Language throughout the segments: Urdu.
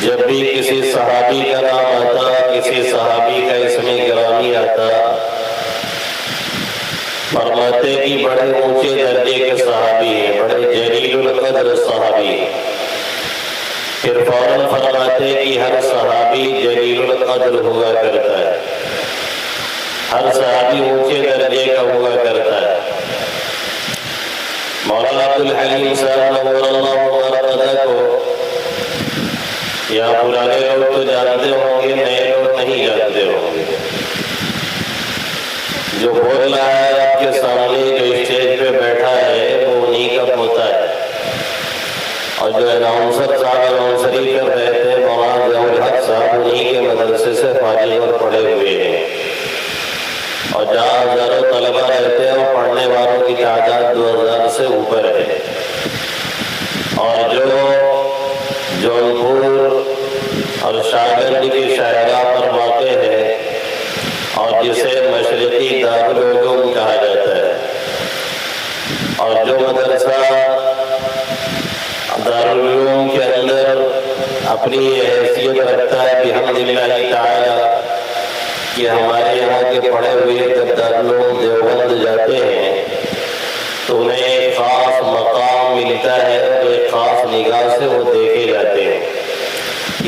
جب بھی کسی صحابی کا نام آتا، کسی صحابی کا اسم گرامی آتا، فرماتے کہ بڑے اونچے درجے کے صحابی ہیں، بڑے جلیل القدر صحابی ہیں۔ پھر فوراً فرماتے کہ ہر صحابی جلیل القدر ہوا کرتا ہے، ہر صحابی اونچے درجے کا ہوا کرتا ہے۔ مولانا عبدالحلیم صاحب نور اللہ مرقدہ کو یا پرانے لوگ تو جانتے ہوں گے، نئے لوگ نہیں جانتے ہوں گے۔ جو بول رہا ہے آپ کے سامنے، جو اسٹیج پہ بیٹھا ہے، وہ انہی کا پوتا ہے، اور جو اناؤنسر صاحب اناؤنسری کر رہے تھے مولانا ضیاء الحق صاحب، انہی کے مدرسے سے فارغ اور پڑھے ہوئے ہیں، اور جہاں ہزاروں طلبہ رہتے ہیں اور پڑھنے والوں کی تعداد 2000 سے اوپر ہے۔ اور جو جونپور اور شاہگنج کی شاہراہ پر واقع ہے، اور جسے مشرقی دارالعلوم کہا جاتا ہے، اور جو مدرسہ دارالعلوم کے اندر اپنی حیثیت رکھتا ہے بحمد اللہ تعالی کہ ہمارے یہاں کے پڑھے ہوئے جب دارالعلوم دیوبند جاتے ہیں تو انہیں ایک خاص مقام ملتا ہے، ایک خاص نگاہ سے وہ دیکھے جاتے ہیں،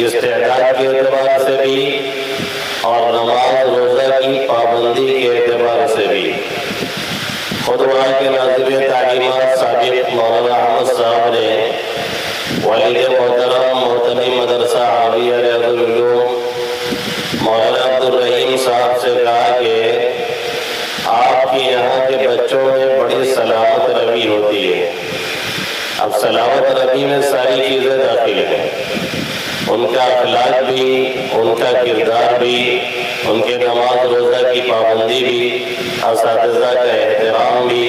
استعداد کے اعتبار سے بھی اور نماز روزہ کی پابندی کے اعتبار سے بھی۔ خود وہاں کے ناظم تعلیمات سابق مولانا احمد صاحب نے والد محترم محترم مدرسہ حاویہ ریاض العلوم مولانا عبدالرحیم صاحب سے کہا کہ آپ کے یہاں کے بچوں میں بڑی سلامت روی ہوتی ہے۔ اب سلامت روی میں ساری چیزیں داخل ہیں، ان کا اخلاق بھی، ان کا کردار بھی، ان کے نماز روزہ کی پابندی بھی، اساتذہ کا احترام بھی،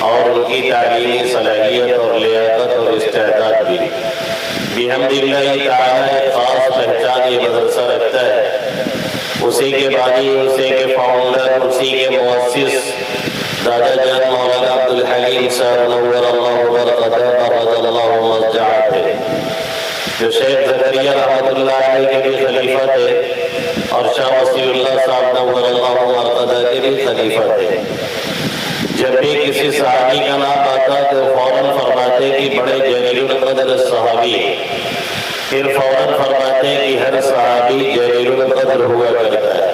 اور ان کی تعلیمی صلاحیت اور لیاقت اور استعداد بھی۔ بحمد اللہ تعالی ایک خاص پہچان یہ مدرسہ رکھتا ہے۔ اسی کے بانی، اسی کے فاؤنڈر، اسی کے مؤسس دادا جان مولانا عبدالحلیم صاحب نور اللہ مرقدہ برد اللہ مضجعہ تھے، جو شیخ زکریا رحمۃ اللہ علیہ کے بھی خلیفہ تھے، اور شاہ وسیع اللہ صاحب نور اللہ مرقدہ کے بھی خلیفہ تھے۔ جب بھی کسی صحابی کا نام آتا تو فوراً فرماتے کہ بڑے جلیل القدر صحابی ہیں، پھر فوراً فرماتے کہ ہر صحابی جلیل القدر ہوا کرتا ہے،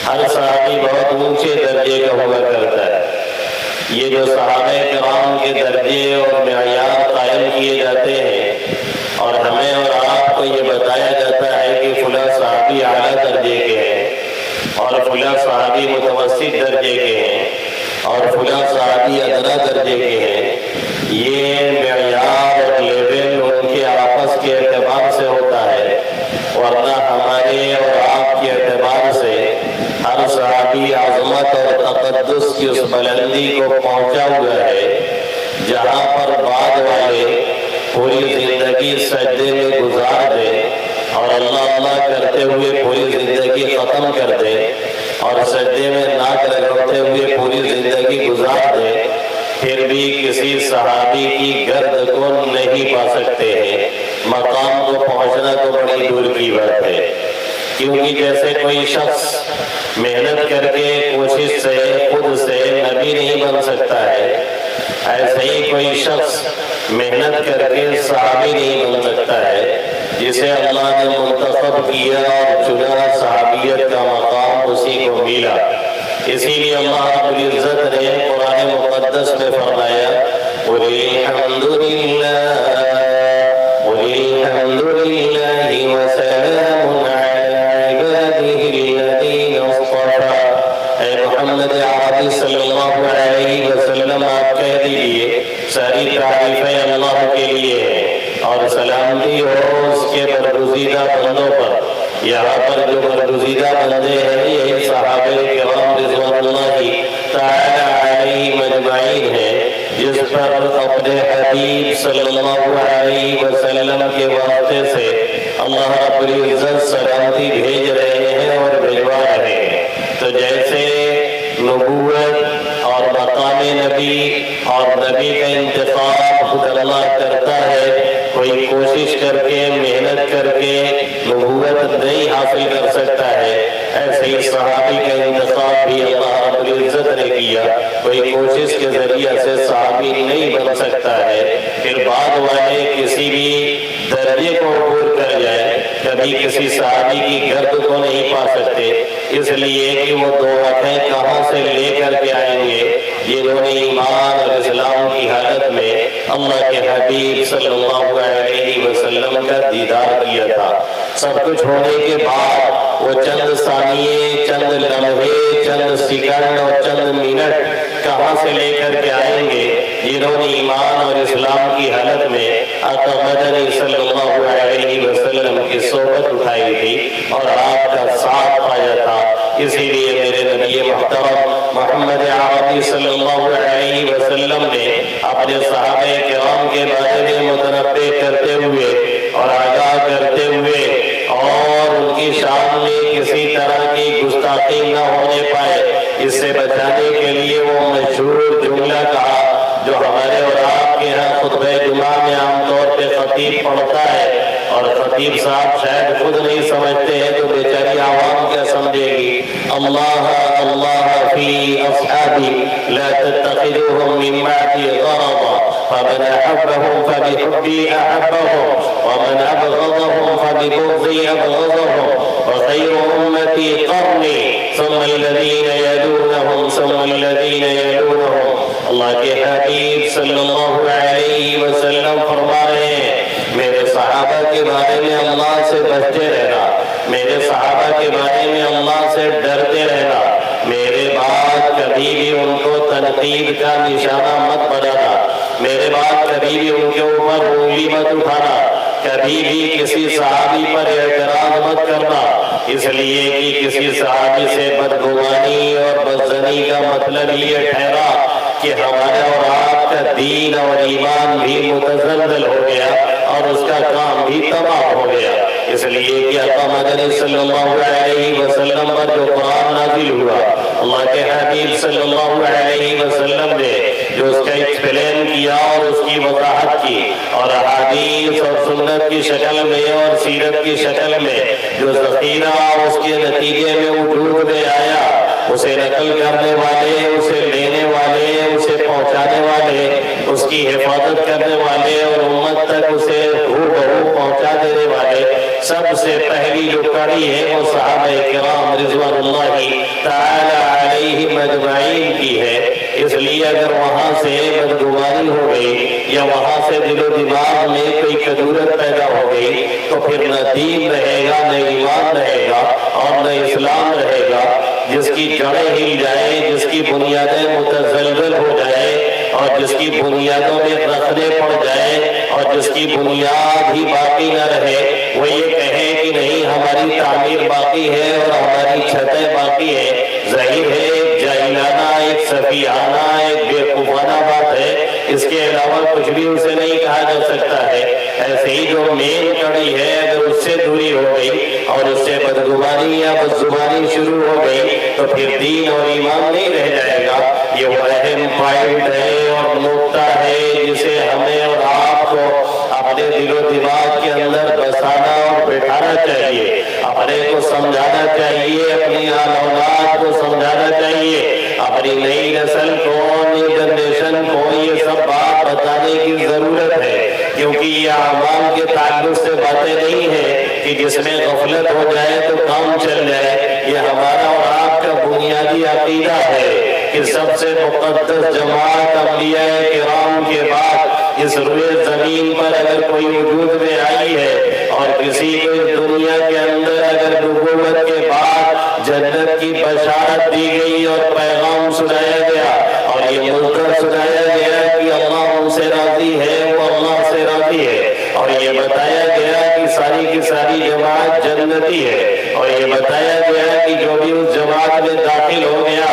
ہر صحابی بہت اونچے درجے کا ہوا کرتا ہے۔ یہ جو صحابہ کرام کے درجے اور معیار قائم کیے جاتے ہیں، اور ہمیں اور آپ کو یہ بتایا جاتا ہے کہ فلاں صحابی اعلیٰ درجے کے ہیں، اور فلاں صحابی متوسط درجے کے ہیں، اور فلاں صحابی ادنا درجے کے ہیں، یہ معیار اور لیول ان کے آپس کے اعتبار سے ہوتا ہے، ورنہ ہمارے اور آپ کے اعتبار سے ہر صحابی عظمت اور تقدس کی اس بلندی کو پہنچا ہوا ہے جہاں پر بعد والے پوری زندگی سجدے میں گزار دے اور اللہ اللہ کرتے ہوئے پوری زندگی ختم کر دے، اور سجدے میں ناک رگڑتے ہوئے پوری زندگی گزار دے، پھر بھی کسی صحابی کی گرد کو نہیں پا سکتے ہیں۔ مقام کو پہنچنا تو بڑی دور کی بات ہے، کیونکہ جیسے کوئی شخص محنت کر کے کوشش سے خود سے نبی نہیں بن سکتا ہے، ایسے ہی کوئی شخص محنت کر کے صحابی نہیں بن سکتا ہے۔ جسے اللہ نے منتخب کیا اور چنا، صحابیت کا مقام اسی کو ملا۔ اسی لیے اللہ رب العزت نے قرآن مقدس میں فرمایا وَالْحَمْدُ لِلَّهِ وَسَلَامٌ عَلَىٰ عِبَادِهِ الَّذِينَ اصْطَفَىٰ۔ اے محمد عربی صلی اللہ علیہ وسلم، آپ کہہ دیجئے ساری تعریفیں اللہ کے لیے ہیں، اور سلامتی ہو اس کے برگزیدہ بندوں پر۔ یہاں پر جو برگزیدہ بندے ہیں یہی صحابہ کرام رضوان اللہ تعالی علیہم اجمعین ہیں، جس پر اپنے حبیب صلی اللہ علیہ وسلم کے واسطے سے اللہ رب العزت سلامتی بھیج رہے ہیں اور بھیجوا رہے ہیں۔ تو جیسے نبوت اور مقام نبی اور نبی کا انتخاب خود اللہ کرتا ہے، کوئی کوشش کر کے محنت کر کے نبوت نہیں حاصل کر سکتا ہے، ایسے ہی صحابی کا انتخاب بھی اللہ رب العزت نے کیا، کوئی کوشش کے ذریعے سے صحابی نہیں بن سکتا ہے۔ پھر بعد والے کسی بھی درجے کو عبور کر جائے، کبھی کسی صحابی کی گرد کو نہیں پا سکتے، اس لیے کہ وہ دو آنکھیں کہاں سے لے کر کے آئیں گے جنہوں نے ایمان اور اسلام کی حالت میں اللہ کے حبیب صلی اللہ علیہ وسلم کا دیدار کیا تھا۔ سب کچھ ہونے کے بعد وہ چند ثانیے، چند لمحے، چند سیکنڈ اور چند منٹ کہاں سے لے کر کے آئیں گے جنہوں نے ایمان اور اسلام کی حالت میں آقا مدنی صلی اللہ علیہ وسلم کی صحبت اٹھائی تھی اور آپ کا ساتھ پایا تھا۔ اسی لیے میرے نبی محترم محمد عربی صلی اللہ علیہ وسلم نے اپنے صحابہ کرام کے بارے میں متنبہ کرتے ہوئے اور آگاہ کرتے ہوئے اور ان کی شان میں کسی طرح کی گستاخی نہ ہونے پائے، اس سے بچانے کے لیے وہ مشہور جملہ کہا جو ہمارے اور آپ کے ہاں خطبہ جمعہ میں عام طور پہ خطیب پڑھتا ہے، اور خطیب صاحب شاید خود نہیں سمجھتے ہیں تو بیچاری عوام کیا سمجھے گی۔ اللہ اللہ فی اصحابی لا تتخذوهم من بعدی غرضا فمن احبهم فبحبی احبهم ومن ابغضهم فببغضی ابغضهم وخیر امتی قرنی ثم الذین یلونهم ثم الذین یلونهم۔ اللہ کے حبیب صلی اللہ علیہ وسلم فرما رہے ہیں میرے صحابہ کے بارے میں اللہ سے بچتے رہنا، میرے صحابہ کے بارے میں اللہ سے ڈرتے رہنا، میرے بعد کبھی بھی ان کو تنقید کا نشانہ مت بنانا، میرے بعد کبھی بھی ان کے اوپر انگلی مت اٹھانا، کبھی بھی کسی صحابی پر اعتراض مت کرنا، اس لیے کہ کسی صحابی سے بدگمانی اور بدظنی کا مطلب یہ ٹھہرا کہ ہمارا اور آپ کا دین اور ایمان بھی متزلزل ہو گیا اور اس کا کام بھی تباہ ہو گیا۔ اس لیے کہ آقا مدنی صلی اللہ علیہ وسلم پر جو قرآن نازل ہوا، اللہ کے حبیب صلی اللہ علیہ وسلم نے جو اس کا ایکسپلین کیا اور اس کی وضاحت کی، اور احادیث اور سنت کی شکل میں اور سیرت کی شکل میں جو ذخیرہ اس کے نتیجے میں وجود میں آیا، اسے نقل کرنے والے، اسے لینے والے، اسے پہنچانے والے، اس کی حفاظت کرنے والے اور امت تک اسے ہو پہنچا دینے والے، سب سے پہلی جو کڑی ہے وہ صحابہ کرام رضوان اللہ تعالی علیہم اجمعین کی ہے۔ اس لیے اگر وہاں سے بدگمانی ہو گئی یا وہاں سے دل و دماغ میں کوئی کدورت پیدا ہو گئی تو پھر نہ دین رہے گا، نہ ایمان رہے گا اور نہ اسلام رہے گا۔ جس کی جڑیں ہل جائیں، جس کی بنیادیں متزلزل ہو جائیں اور جس کی بنیادوں میں رخنے پڑ جائیں اور جس کی بنیاد ہی باقی نہ رہے، وہ یہ کہے کہ نہیں ہماری تعمیر باقی ہے اور ہماری چھتیں باقی ہیں، ظاہر ہے ایک جاہلانہ، ایک سفیہانہ، ایک بیوقوفانہ بات ہے، اس کے علاوہ کچھ بھی اسے نہیں کہا جا سکتا ہے۔ ایسے ہی جو مین کڑی ہے اگر اس سے دوری ہو گئی اور اس سے بدگمانی یا بدزبانی شروع ہو گئی تو پھر دین اور ایمان نہیں رہ جائے گا۔ یہ وہ اہم پوائنٹ ہے اور نقطہ ہے جسے ہمیں اور آپ کو اپنے دل و دماغ کے اندر بسانا اور بٹھانا چاہیے، اپنے کو سمجھانا چاہیے، اپنی آل اولاد کو سمجھانا چاہیے، اپنی نئی نسل کو، نئی جنریشن کو یہ سب بات بتانے کی ضرورت ہے، کیونکہ یہ عوام کے تعلق سے باتیں نہیں ہیں کہ جس میں غفلت ہو جائے تو کام چل جائے۔ یہ ہمارا اور آپ کا بنیادی عقیدہ ہے کہ سب سے مقدس جماعت انبیاء کرام کے بعد اس روئے زمین پر اگر کوئی وجود میں آئی ہے اور کسی کو دنیا کے اندر اگر نبوت کے بعد جنت کی بشارت دی گئی اور پیغام سنایا گیا اور یہ مل کر سنایا گیا کہ اللہ ان سے راضی ہے، وہ اللہ سے راضی ہے، اور یہ بتایا گیا کہ ساری کی ساری جماعت جنتی ہے، اور یہ بتایا گیا کہ جو بھی اس جماعت میں داخل ہو گیا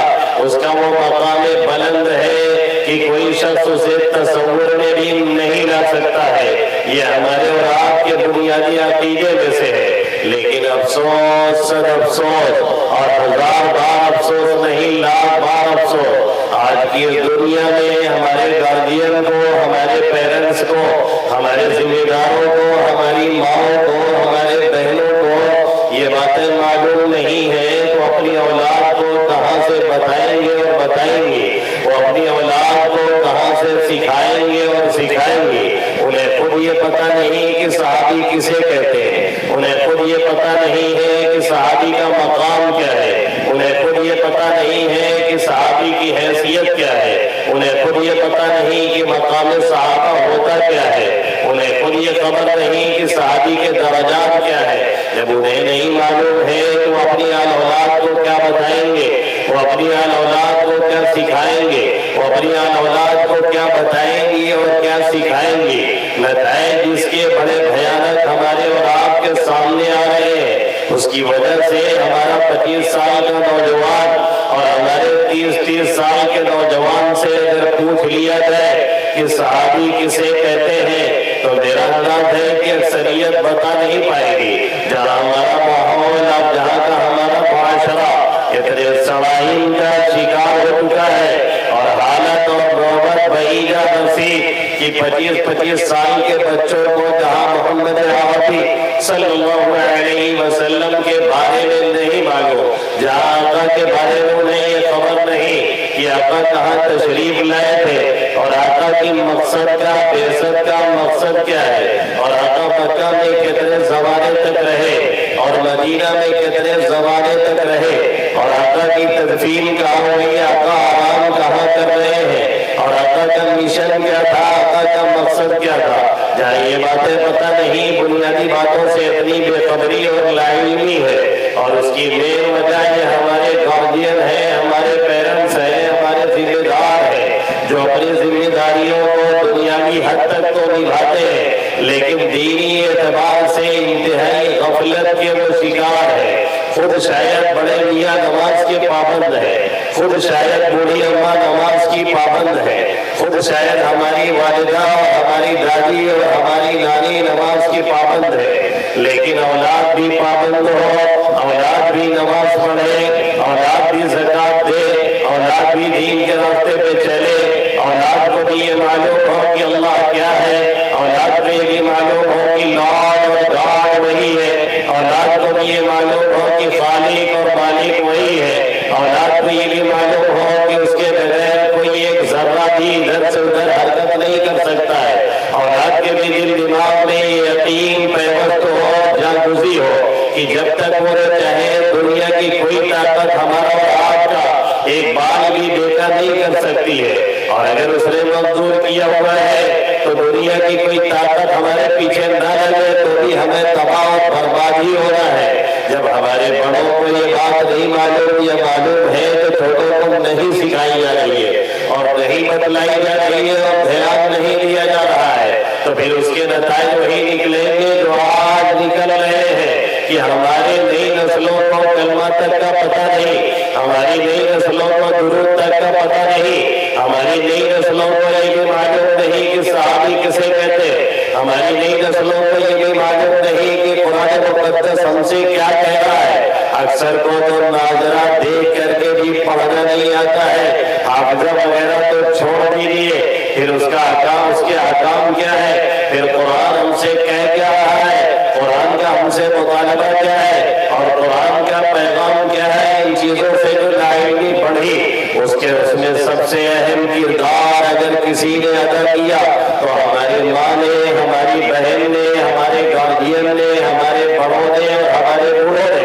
اس کا وہ مقام بلند ہے کہ کوئی شخص اسے تصور میں بھی نہیں لا سکتا ہے۔ یہ ہمارے اور آپ کے بنیادی عقیدے میں سے ہے۔ لیکن افسوس صد افسوس، اور ہزار بار افسوس نہیں، لاکھ بار افسوس، آج کی دنیا میں ہمارے گارڈین کو، ہمارے پیرنٹس کو، ہمارے ذمہ داروں کو، ہماری ماؤں کو، ہمارے بہنوں کو یہ باتیں معلوم نہیں ہیں، تو اپنی اولاد کو کہاں سے بتائیں گے اور بتائیں گے؟ وہ اپنی اولاد کو کہاں سے سکھائیں گے اور سکھائیں گے؟ انہیں خود یہ پتہ نہیں کہ صحابی کسے کہتے ہیں، انہیں خود یہ پتہ نہیں ہے کہ صحابی کا مقام کیا ہے، انہیں خود یہ پتہ نہیں ہے کہ صحابی کی حیثیت کیا ہے، انہیں خود یہ پتہ نہیں کہ مقام صحابہ ہوتا کیا ہے، انہیں خود یہ خبر نہیں کہ صحابی کے درجات کیا ہے۔ جب انہیں نہیں معلوم ہے تو وہ اپنی آل اولاد کو کیا بتائیں گے؟ وہ اپنی آل اولاد کو کیا سکھائیں گے؟ وہ اپنی آل اولاد کو کیا بتائیں گے اور کیا سکھائیں گے؟ نتائج جس کے بڑے بھیانک ہمارے اور آپ کے سامنے آ رہے ہیں، اس کی وجہ سے ہمارا 25 سال کا نوجوان اور ہمارے 30 سال کے نوجوان سے اگر پوچھ لیا جائے کہ صحابی کسے کہتے ہیں تو میرا انداز ہے کہ اکثریت بتا نہیں پائے گی۔ جہاں ہمارا ماحول، اب جہاں کا ہمارا معاشرہ اتنے سوائن کا شکار ہو چکا ہے، اور حالت اور نوبت بعیدہ نصیب کہ 25 سال کے بچوں کو جہاں محمد عربی صلی اللہ علیہ وسلم کے بارے میں نہیں معلوم، جہاں آقا کے بارے میں انہیں یہ خبر نہیں کہ آقا کہاں تشریف لائے تھے، اور آقا کی مقصد کا، بعثت کا مقصد کیا ہے، اور آقا مکہ میں کتنے زمانے تک رہے اور مدینہ میں کتنے زمانے تک رہے، اور آقا کی تدفین کہاں ہوئی، آقا آرام کہاں کر رہے ہیں، اور آقا کا مشن کیا تھا، آقا کا مقصد کیا تھا، جہاں یہ باتیں پتہ نہیں، بنیادی باتوں سے اتنی بے خبری اور لا علمی ہے، اور اس کی مین وجہ یہ ہمارے گارڈین ہیں، ہمارے پیرنٹس ہیں، ہمارے ذمہ دار ہیں، جو اپنی ذمہ داریوں کو دنیاوی حد تک تو نبھاتے ہیں، لیکن دینی اعتبار سے انتہائی غفلت کے وہ شکار ہے۔ خود شاید بڑے میاں نماز کے پابند ہے، خود شاید بوڑھی اماں نماز کی پابند ہے، خود شاید ہماری والدہ اور ہماری دادی اور ہماری نانی نماز کی پابند ہے، لیکن اولاد بھی پابند ہو، اولاد بھی نماز پڑھے، اولاد بھی زکوٰۃ دے، اولاد بھی دین کے راستے پہ چلے، اولاد کو بھی یہ معلوم ہو کہ اللہ کیا ہے، اولاد کو یہ بھی معلوم ہو کہ لارڈ اور گاڈ وہی ہے، اولاد کو بھی یہ معلوم ہو کہ خالق اور مالک وہی ہے، اولاد کو یہ بھی معلوم ہو کہ اس کے بغیر کوئی ایک ذرہ بھی ادھر سے ادھر حرکت نہیں کر سکتا ہے، اولاد کے بھی دل دماغ میں یہ یقین پیوست ہو، جاگزی ہو کہ جب تک وہ چاہے دنیا کی کوئی طاقت ہمارا اور آپ کا ایک بال بھی بیٹا نہیں کر سکتی ہے، اور اگر اس نے منظور کیا ہوا ہے تو دنیا کی کوئی طاقت ہمارے پیچھے نہ لگے تو بھی ہمیں تباہ اور برباد ہی ہونا ہے۔ جب ہمارے بڑوں کو یہ بات نہیں معلوم یا معلوم ہے تو چھوٹوں کو نہیں سکھائی جا رہی ہے اور نہیں بتلائی جا رہی ہے اور دھیان نہیں دیا جا رہا ہے، تو پھر اس کے نتائج وہی نکلیں گے جو آج نکل رہے ہیں کہ ہمارے نئی نسلوں کو کلمہ تک کا پتہ نہیں، ہماری نئی نسلوں کو درود تک کا پتہ نہیں، ہماری نئی نسلوں کو یہ بھی معلوم نہیں کہ صحابی کسے کہتے، ہماری نئی نسلوں کو یہ بھی معلوم نہیں کہ قرآن مقدس ہم سے کیا کہہ رہا ہے۔ اکثر کو تو ناظرہ دیکھ کر کے بھی پڑھنا نہیں آتا ہے، حافظہ وغیرہ تو چھوڑ دیجیے، پھر اس کا احکام، اس کے احکام کیا ہے، پھر قرآن ہم سے کہہ کیا رہا ہے، قرآن کا ہم سے مطالبہ کیا ہے، اور قرآن کا پیغام کیا ہے، ان چیزوں سے جو لا علمی پڑھی اس میں سب سے اہم کردار اگر کسی نے ادا کیا تو ہماری ماں نے، ہماری بہن نے، ہمارے گارڈین نے، ہمارے بڑوں نے اور ہمارے بوڑھوں نے۔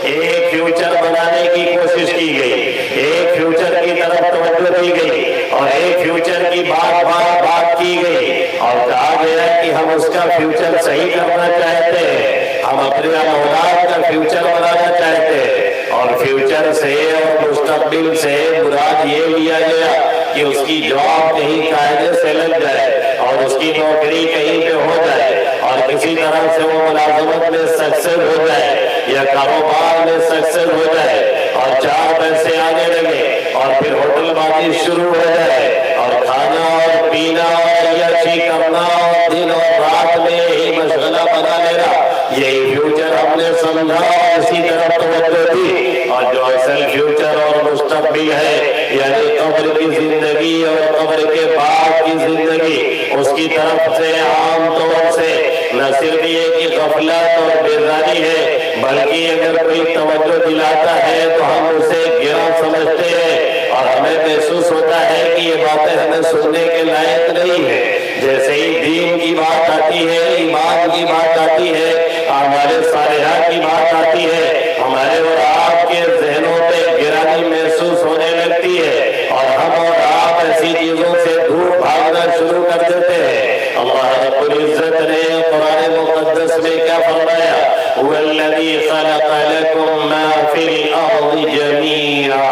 ایک فیوچر بنانے کی کوشش کی گئی، ایک فیوچر کی طرف توجہ دی گئی، اور ایک فیوچر کی بات کی گئی، اور کہا گیا کہ ہم اس کا فیوچر صحیح کرنا چاہتے ہیں، ہم اپنے اولاد کا فیوچر بنانا چاہتے ہیں، اور فیوچر سے اور مستقبل سے مراد یہ لیا گیا کہ اس کی جاب کہیں قاعدے سے لگ جائے اور اس کی نوکری کہیں پہ ہو جائے اور کسی طرح سے وہ ملازمت میں سکسیس ہو جائے یا کاروبار میں سکسیس ہو جائے اور 4 پیسے آنے لگے اور پھر ہوٹل بازی شروع ہو جائے اور کھانا اور پینا اور عیاشی کرنا اور دن اور رات میں ہی مشغلہ بنا لینا یہی فیوچر ہم نے سمجھا اور اسی طرف توجہ دی، اور جو اصل فیوچر اور مستقبل ہے یعنی قبر کی زندگی اور قبر کے بعد کی زندگی، اس کی طرف سے عام طور سے نہ صرف یہ کہ غفلت اور بیزاری ہے، بلکہ اگر کوئی توجہ دلاتا ہے تو ہم اسے گرا سمجھتے ہیں اور ہمیں محسوس ہوتا ہے کہ یہ باتیں ہمیں سننے کے لائق نہیں ہے۔ جیسے ہی دین کی بات آتی ہے، ایمان کی بات آتی ہے، ہمارے صالحہ کی بات آتی ہے، ہمارے اور آپ کے ذہنوں پہ گرانی محسوس ہونے لگتی ہے اور ہم اور آپ ایسی چیزوں سے دور بھاگنا شروع کر دیتے ہیں۔ اللہ رب العزت نے قرآن مقدس میں کیا فرمایا؟ هو الذي خلق لكم ما في الارض جميعا،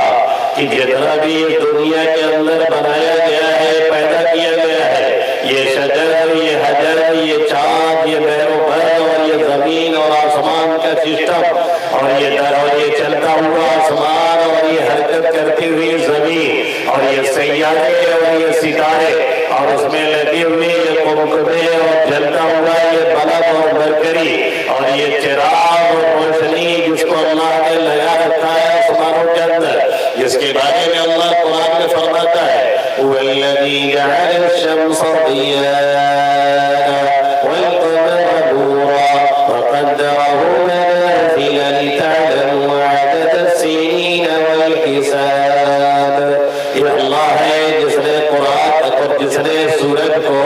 کہ جتنا بھی دنیا کے اندر بنایا گیا ہے، پیدا کیا گیا ہے، یہ شجر، یہ حجر، یہ چاند، یہ بحر و بر اور یہ زمین اور آسمان کا سسٹم اور یہ در اور یہ چلتا ہوا آسمان اور یہ حرکت کرتی ہوئی زمین اور یہ سیارے اور یہ ستارے اور اس میں لگے ہوئے یہ قمقمے اور جلتا ہوا یہ بلب اور مرکری اور یہ چراغ اور روشنی جس کو اللہ نے لگا رکھا ہے آسمانوں کے اندر، جس کے بارے میں اللہ قرآن میں فرماتا ہے هو الذي جعل الشمس ضياء والقمر نورا وقدره منازل لتعلموا عدد السنين والحساب۔ یہ اللہ ہے جس نے قرآن اور جس نے سورج کو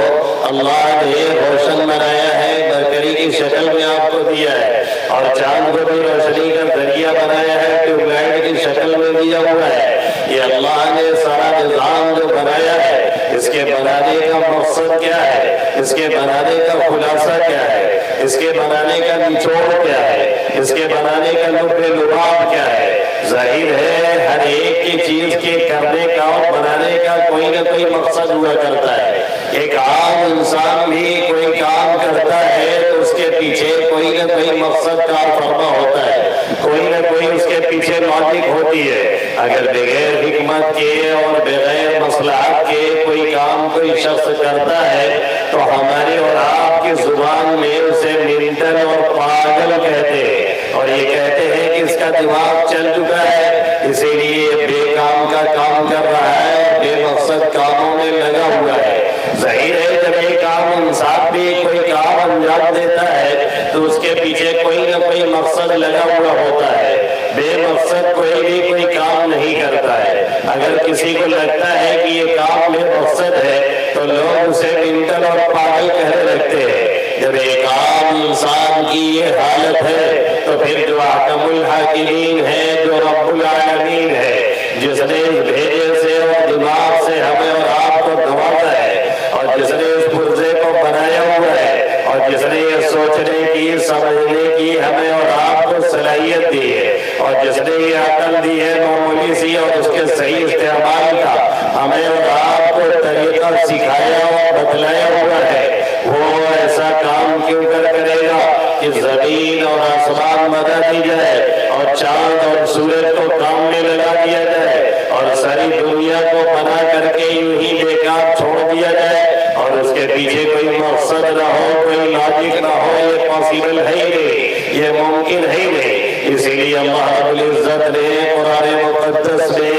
اللہ نے روشن بنایا ہے، مرکری کی شکل میں آپ کو دیا ہے، اور چاند کو بھی روشنی کا ذریعہ بنایا ہے، ٹیوب لائٹ کی شکل میں دیا ہوا ہے۔ یہ اللہ نے سارا نظام جو بنایا ہے، اس کے بنانے کا مقصد کیا ہے، اس کے بنانے کا خلاصہ کیا ہے، اس کے بنانے کا نچوڑ کیا ہے، اس کے بنانے کا لب لباب کیا ہے؟ ظاہر ہے ہر ایک کی چیز کے کرنے کا اور بنانے کا کوئی نہ کوئی مقصد ہوا کرتا ہے۔ ایک عام انسان بھی کوئی کام کرتا ہے تو اس کے پیچھے کوئی نہ کوئی مقصد کار فرما ہوتا ہے، کوئی نہ کوئی اس کے پیچھے لاجک ہوتی ہے۔ اگر بغیر حکمت کے اور بغیر مصلحت کے کوئی کام کوئی شخص کرتا ہے تو ہماری اور آپ کی زبان میں اسے منٹل اور پاگل کہتے ہیں، اور یہ کہتے ہیں کہ اس کا دماغ چل چکا ہے، اسی لیے بے کام کا کام کر رہا ہے، بے مقصد کاموں میں لگا ہوا ہے۔ ظاہر ہے جب ایک عام انسان بھی کوئی کام انجام دیتا ہے تو اس کے پیچھے کوئی نہ کوئی مقصد لگا ہوا ہوتا ہے، بے مقصد کوئی بھی کوئی کام نہیں کرتا ہے۔ اگر کسی کو لگتا ہے کہ یہ کام بے مقصد ہے تو لوگ اسے منٹل اور پاگل کہنے لگتے ہیں۔ جب ایک عام انسان کی یہ حالت ہے تو پھر جو احکم الحاکمین ہے، جو رب العالمین ہے، جس نے اس بھیجے سے اور دماغ سے ہمیں اور آپ کو نوازا ہے، اور جس نے اس پرزے کو بنایا ہوا ہے، اور جس نے یہ سوچنے کی، سمجھنے کی ہمیں اور آپ کو صلاحیت دی ہے، اور جس نے یہ عقل دی ہے معمولی سی اور اس کے صحیح استعمال کا ہمیں اور آپ کو طریقہ سکھایا اور بتلایا ہوا ہے، وہ ایسا کام کیوں کرے گا کہ زمین اور آسمان بنا دی جائے اور چاند اور سورج کو کام میں لگا دیا جائے اور ساری دنیا کو بنا کر کے یوں ہی بیکار چھوڑ دیا جائے اور اس کے پیچھے کوئی مقصد نہ ہو، کوئی لاجک نہ ہو؟ یہ پاسبل ہے ہی نہیں، یہ ممکن ہے ہی نہیں۔ اسی لیے اللہ رب العزت نے قرآن مقدس میں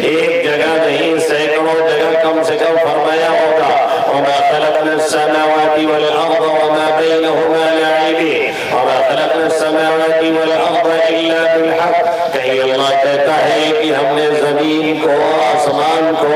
ایک جگہ نہیں سینکڑوں جگہ کم سے کم فرمایا ہوگا وَمَا خَلَقْنَا السَّمَاوَاتِ وَالْأَرْضَ وَمَا بَيْنَهُمَا لَاعِبِينَ وَمَا خَلَقْنَا السَّمَاوَاتِ وَالْأَرْضَ إِلَّا بِالْحَقِّ۔ کہیں اللہ کہتا ہے کہ ہم نے زمین کو، آسمان کو،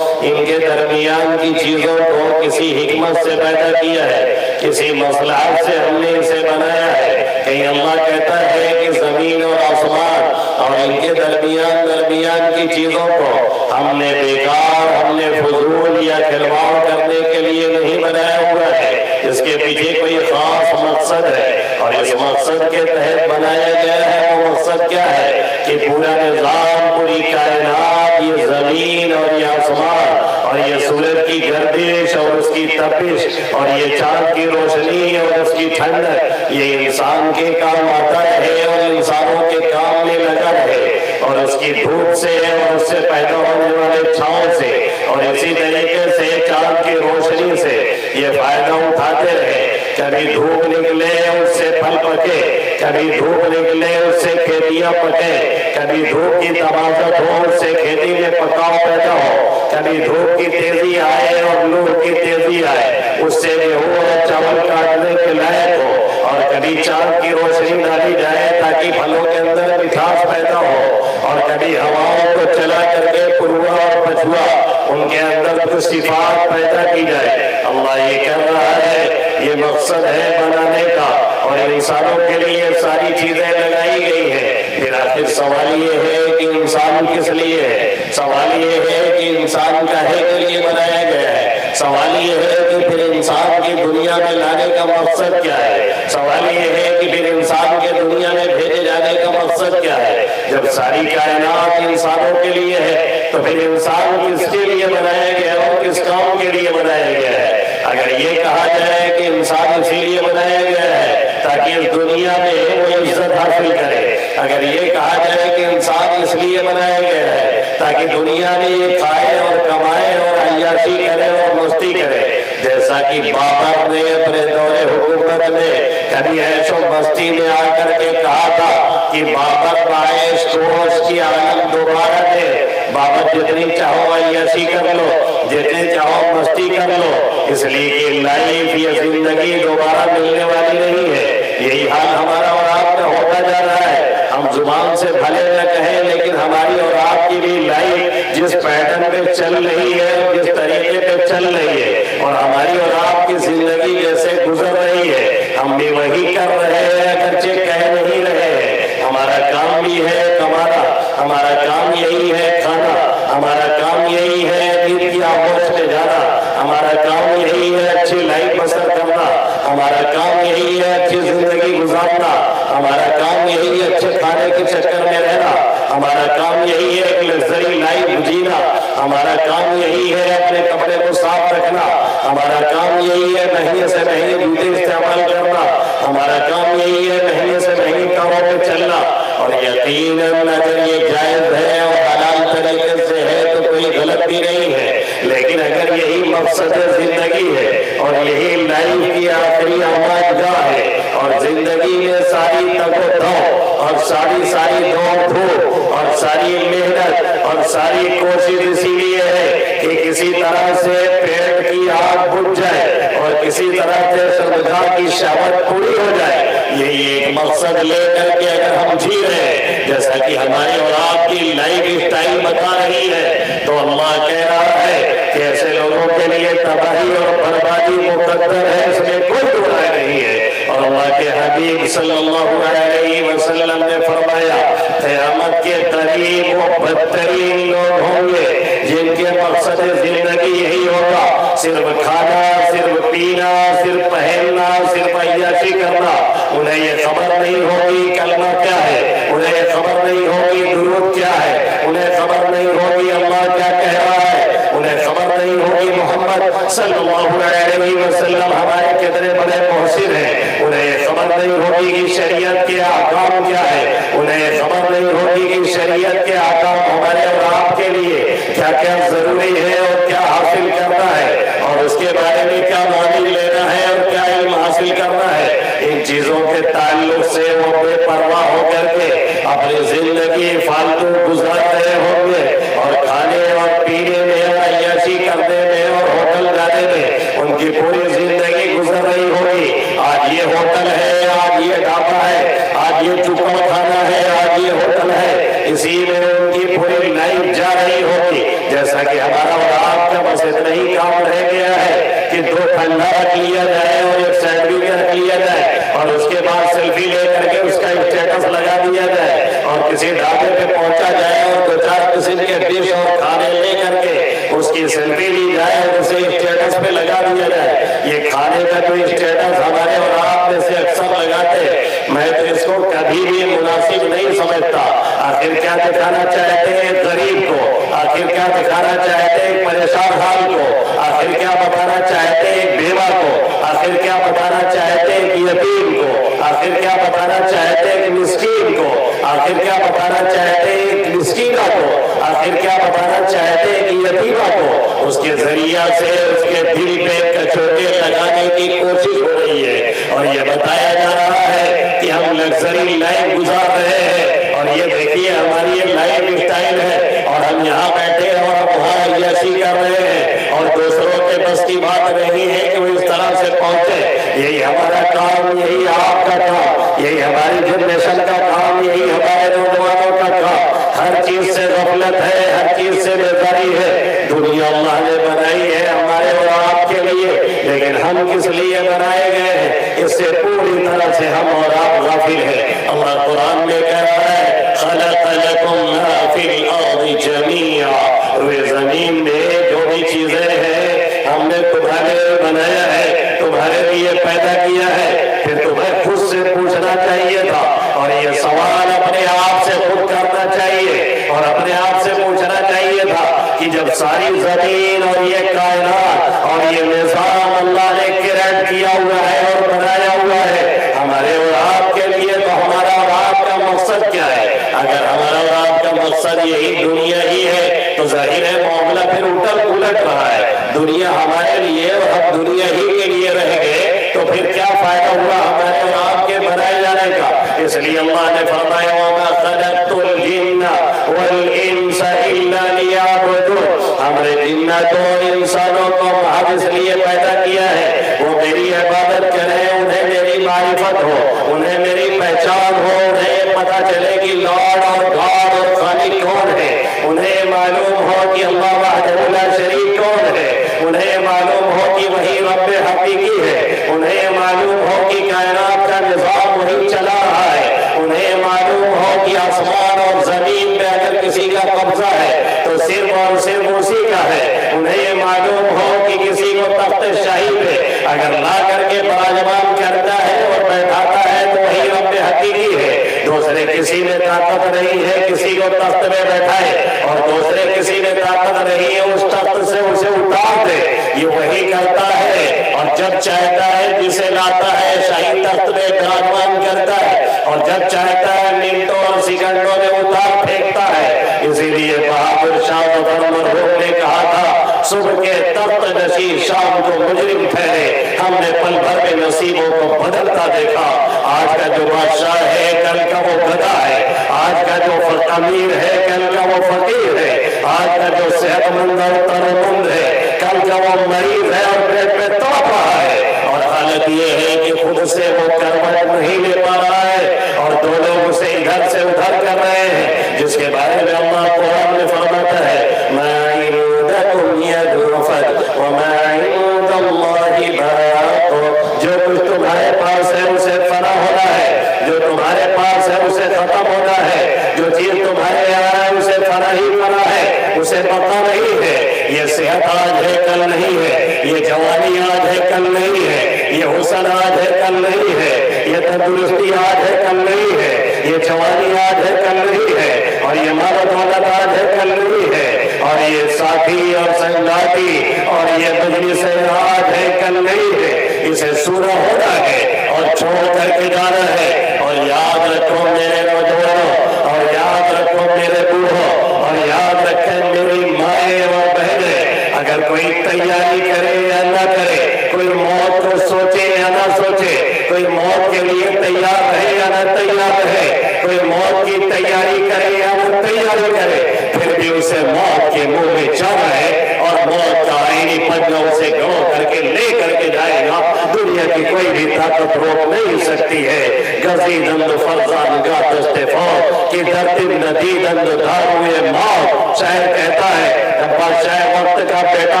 ان کے درمیان کی چیزوں کو کسی حکمت سے پیدا کیا ہے، کسی مصلحت سے ہم نے اسے بنایا ہے۔ کہیں اللہ کہتا ہے کہ زمین اور آسمان اور ان کے درمیان کی چیزوں کو ہم نے بیکار، ہم نے فضول یا کھلواڑ کرنے کے لیے نہیں بنایا ہوا ہے، اس کے پیچھے کوئی خاص مقصد ہے، اور اس مقصد کے تحت بنایا گیا ہے۔ وہ مقصد کیا ہے کہ پورا نظام، پوری کائنات، یہ زمین اور یہ آسمان اور یہ سورج کی گردش اور اس کی تپش اور یہ چاند کی روشنی اور اس کی ٹھنڈک، یہ انسان کے کام آتا رہے اور انسانوں کے کام میں لگا رہے۔ اور اس کی دھوپ سے اور اس سے پیدا ہونے والے چھاؤں سے اور اسی طریقے سے چاند کی روشنی سے یہ فائدہ اٹھاتے رہے. کبھی دھوپ نکلے اس سے پھل پکے, کبھی دھوپ نکلے اس سے کھیتیاں پکے, کبھی دھوپ کی تمازت ہو اس سے کھیتی میں پکاؤ پیدا ہو, کبھی دھوپ کی تیزی آئے اور نور کی تیزی آئے اس سے گیہوں اور چاول کاٹنے کے لائق ہو, اور کبھی چاند کی روشنی ڈالی جائے تاکہ پھلوں کے اندر مٹھاس پیدا ہو, اور کبھی ہواؤں کو چلا کر کے پروا اور پچھوا ان کے اندر کچھ صفات پیدا کی جائے. اللہ یہ کر رہا ہے, یہ مقصد ہے بنانے کا, اور انسانوں کے لیے ساری چیزیں لگائی گئی ہیں. پھر آخر سوال یہ ہے کہ انسان کس لیے ہے؟ سوال یہ ہے کہ انسان کاہے کے لیے بنایا گیا ہے؟ سوال یہ ہے کہ پھر انسان کی دنیا میں لانے کا مقصد کیا ہے؟ سوال یہ ہے کہ پھر انسان کے دنیا میں بھیجے جانے کا مقصد کیا ہے؟ جب ساری کائنات انسانوں کے لیے ہے تو پھر انسان کس کے لیے بنایا گیا اور کس کام کے لیے بنایا گیا ہے؟ اگر یہ کہا جائے کہ انسان اسی لیے بنایا گیا ہے تاکہ اس دنیا میں وہ عزت حاصل کرے, اگر یہ کہا جائے کہ انسان اس لیے بنایا گیا ہے تاکہ دنیا میں یہ کھائے اور کمائے اور عیاشی کرے اور مستی کرے, جیسا کہ بابر نے اپنے دور حکومت میں کبھی عیش و مستی میں آ کر کے کہا تھا کہ بابر عیش کوش کی عالم دوبارہ دے, بابر جتنی چاہو عیاشی کر لو, جتنے چاہو مستی کر لو, اس لیے کہ لائف یہ زندگی دوبارہ ملنے والی نہیں ہے. یہی حال ہمارا اور آپ کا ہوتا جا رہا ہے. ہم زبان سے بھلے نہ کہیں لیکن ہماری اور آپ کی بھی لائف جس پیٹرن پہ چل رہی ہے, جس طریقے پہ چل رہی ہے, اور ہماری اور آپ کی زندگی جیسے گزر رہی ہے ہم بھی وہی کر رہے ہیں اگرچہ کہہ نہیں رہے ہیں. ہمارا کام بھی ہے کمانا, ہمارا کام یہی ہے کھانا, ہمارا کام یہی ہے دین کی آموز میں جانا, ہمارا کام یہی ہے اچھی لائف بسر کرنا, ہمارا کام یہی ہے اچھی زندگی گزارنا, ہمارا کام یہی ہے اچھے کھانے کے چکر میں رہنا, ہمارا کام یہی ہے ایک لگژری لائف جینا, ہمارا کام یہی ہے اپنے کپڑے کو صاف رکھنا, ہمارا کام یہی ہے مہینے سے مہینے جوتے استعمال کرنا, ہمارا کام یہی ہے مہینے سے مہینے کاموں پہ چلنا. اور یقیناً اگر یہ جائز ہے اور حلال طریقے سے ہے تو کوئی غلط بھی نہیں ہے, لیکن اگر یہی مقصد زندگی ہے اور یہی لائف کی آخری آماد گاہ ہے اور زندگی میں ساری تگ و دو اور ساری دوڑ دھوپ اور ساری محنت اور ساری کوشش اسی لیے ہے کہ کسی طرح سے پیٹ کی آگ بجھ جائے اور کسی طرح سے شرمگاہ کی شہوت پوری ہو جائے, یہی ایک مقصد لے کر کے اگر ہم جی رہے ہیں جیسا کہ ہمارے اور آپ کی لائف اسٹائل بتا رہی ہے, تو اللہ کہہ رہا ہے کہ ایسے لوگوں کے لیے تباہی اور بربادی مقدر ہے, اس میں کوئی دو رائے نہیں ہے. اور اللہ کے حبیب صلی اللہ علیہ وسلم نے فرمایا قیامت کے قریب وہ بدترین لوگ ہوں گے جن کے مقصد زندگی یہی ہوگا صرف کھانا, صرف پینا, صرف پہننا, صرف عیاشی کرنا. انہیں یہ خبر نہیں ہوگی کلمہ کیا ہے, انہیں یہ خبر نہیں ہوگی درود کیا ہے, انہیں خبر نہیں ہوگی اللہ کیا کہہ رہا ہے, انہیں خبر نہیں ہوگی محمد صلی اللہ علیہ وسلم ہمارے کتنے بڑے محسن ہیں, انہیں یہ خبر نہیں ہوگی کہ شریعت کے احکام کیا ہے, انہیں یہ خبر نہیں ہوگی کہ شریعت کے احکام ہمارے اور آپ کے لیے کیا کیا ضروری ہے اور کیا حاصل کرنا ہے, اور اس کے بارے میں کیا معامل لینا ہے اور کیا علم حاصل کرنا ہے. ان چیزوں کے تعلق سے وہ بے پرواہ ہو کر کے اپنی زندگی فالتو گزار رہے ہوں گے, اور کھانے اور پینے میں اور عیاشی کرنے میں اور ہوٹل جانے میں ان کی پوری زندگی گزر رہی ہوگی. آج یہ ہوٹل ہے, آج یہ ڈھابا ہے, آج یہ چکا کھانا ہے, آج یہ ہوٹل ہے, اسی میں ان کی پوری لائف جا رہی ہوگی. جیسا کہ ہمارا اور آپ کا بس اتنا ہی کام رہ گیا ہے کہ دو ٹھنڈا رکھ لیا جائے اور ایک سینڈوچ رکھ لیا جائے اور اس کے بعد سیلفی لے کر کے اس کا اسٹیٹس لگا دیا جائے اور کسی ڈھابے پہ پہنچا جائے اور دو چار قسم کے ڈش اور کھانے لے کر کے اس کی سیلفی لی جائے اور اسے اسٹیٹس پہ لگا دیا جائے. یہ کھانے کا کوئی اسٹیٹس ہمارے اور آپ میں سے اکثر لگاتے, میں تو اس کو کبھی بھی مناسب نہیں سمجھتا. آخر کیا دکھانا چاہتے ہیں غریب کو, آخر کیا دکھانا چاہتے ہیں پریشان حال کو, آخر کیا بتانا چاہتے ہیں بیوہ کو, آخر کیا بتانا چاہتے ہیں یتیم کو, آخر کیا بتانا چاہتے ہیں مسکین کو, آخر کیا بتانا چاہتے ہیں مسکینہ کو، آخر کیا بتانا چاہتے ہیں کہ یتیمہ کو اس کے ذریعہ سے اس کے دل پہ کچوٹے لگانے کی کوشش ہو رہی ہے، اور یہ بتایا جا رہا ہے کہ ہم لگژری لائف گزار رہے ہیں، اور یہ دیکھیے ہماری یہ لائف اسٹائل ہے، اور ہم یہاں بیٹھے اور وہاں عیاشی کر رہے ہیں، اور دوسروں کے بس کی بات نہیں ہے کہ وہ اس طرح سے پہنچے۔ یہی ہمارا کام، یہی آپ کا کام، یہی ہماری جنریشن کا کام، یہی ہمارے نوجوانوں کا کام۔ ہر چیز سے غفلت ہے، ہر چیز سے بیزاری ہے۔ دنیا اللہ نے بنائی ہے ہمارے اور آپ کے لیے، لیکن ہم کس لیے بنائے گئے ہیں اس سے پوری طرح سے ہم اور آپ غافل ہیں۔ اللہ قرآن میں کہہ رہا ہے خلق لکم ما فی الارض جمیعا، روئے زمین میں جو بھی چیزیں ہیں ہم نے تمہارے بنایا ہے، تمہارے لیے پیدا کیا ہے۔ پھر تمہیں خود سے پوچھنا چاہیے تھا، اور یہ سوال اپنے آپ سے خود کرنا چاہیے، اور اپنے آپ سے پوچھنا چاہیے تھا کہ جب ساری زمین اور یہ کائنات اور یہ نظام اللہ نے کریٹ کیا ہوا ہے اور بنایا ہوا ہے ہمارے اور آپ کے لیے، تو ہمارا اور آپ کا مقصد کیا ہے؟ اگر ہمارا اور آپ کا مقصد یہی دنیا ہی ہے تو ظاہر ہے معاملہ پھر الٹ پلٹ رہا ہے۔ دنیا ہمارے لیے اور ہم دنیا ہی کے لیے رہ گئے تو پھر کیا فائدہ ہوا ہمارے اور آپ کے بنائے جانے کا؟ اس لیے اللہ نے فرمایا وَمَا خَلَقْتُ الْجِنَّ وَالْإِنسَ إِلَّا لِيَعْبُدُونِ، ہم نے جناتوں اور انسانوں کو محض اس لیے پیدا کیا ہے وہ میری عبادت کریں، انہیں میری معرفت ہو، انہیں میری پہچان ہو، انہیں پتہ چلے کہ لارڈ اور گاڈ اور خالق کون ہے، انہیں معلوم ہو کہ اللہ وحدہ لا شریک کون ہے، انہیں معلوم ہو کہ وہی رب حقیقی ہے، انہیں معلوم ہو کہ کائنات کا نظام وہی چلا رہا ہے، انہیں معلوم ہو کہ آسمان اور زمین پہ اگر کسی کا قبضہ ہے تو صرف اور صرف اسی کا ہے، انہیں معلوم ہو کہ کسی کو تخت شاہی پہ اگر لا کر کے براجمان کرتا ہے اور بیٹھاتا ہے تو وہی رب حقیقی ہے، دوسرے کسی میں طاقت نہیں ہے کسی کو تخت میں بیٹھائے، اور دوسرے کسی میں طاقت نہیں ہے اس تخت سے اسے اتار دے، یہ وہی کرتا ہے، اور جب چاہتا ہے جسے لاتا ہے شاہی تخت میں براجمان کرتا ہے، اور جب چاہتا ہے منٹوں اور سیکنڈوں میں اتار پھینکتا ہے۔ اسی لیے بہادر شاہ ظفر مرحوم نے کہا تھا صبح کے تخت نشین شام کو مجرم ٹھہرے، ہم نے پل بھر میں نصیبوں کو بدلتا دیکھا، آج کا جو بادشاہ ہے کل کا وہ گدھا ہے، آج کا جو امیر ہے کل کا وہ فقیر ہے، آج کا جو صحت مند اور ترمند ہے کل کا وہ مریض ہے اور پیٹ پہ تڑپ رہا ہے، اور حالت یہ ہے کہ خود سے وہ کروٹ نہیں لے پا رہا ہے اور دو لوگ اسے ادھر سے ادھر کر رہے ہیں، جس کے بارے میں اللہ قرآن میں فرماتا ہے مَا عِندَكُمْ يَنْفَدُ وَمَا عِندَ اللَّهِ بَاقٍ، جو کچھ تمہارے پاس ہے اسے فنا ہونا ہے، جو تمہارے پاس ہے اسے ختم ہونا ہے، جو چیز تمہارے یہاں ہے اسے فنا ہی فنا ہے، اسے پتہ نہیں ہے، یہ صحت آج ہے کل نہیں ہے، یہ جوانی آج ہے کل نہیں ہے، یہ حسن آج ہے کل نہیں ہے، یہ تندرستی آج ہے کل نہیں ہے، یہ جوانی آج ہے کل نہیں ہے، اور یہ مال و دولت آج ہے کل نہیں ہے، اور یہ ساتھی اور سنگاتی اور یہ مجلس آج ہے کل نہیں ہے، اسے سورا ہونا ہے اور چھوڑ کر کے جانا ہے۔ اور یاد رکھو میرے نوجوانوں، اور یاد رکھو میرے بوڑھوں، اور یاد رکھیں میری مائیں اور بہنیں، اگر کوئی تیاری کرے یا نہ کرے، کوئی موت کو سوچے یا نہ سوچے، کوئی موت کے لیے تیار رہے یا نہ تیار رہے، کوئی موت کی تیاری کرے یا نہ تیاری کرے، پھر بھی اسے موت کے منہ میں جانا ہے، اور موت کا آئینی پنجہ اسے گرو کر کے لے کر کے جائے گا، دنیا کی کوئی بھی طاقت روک نہیں سکتی ہے۔ گزیدند فرزان گا دست فوت کی دھرتی ندیدند دھاروئے موت، شاعر کہتا ہے جب بادشاہ وقت کا بیٹا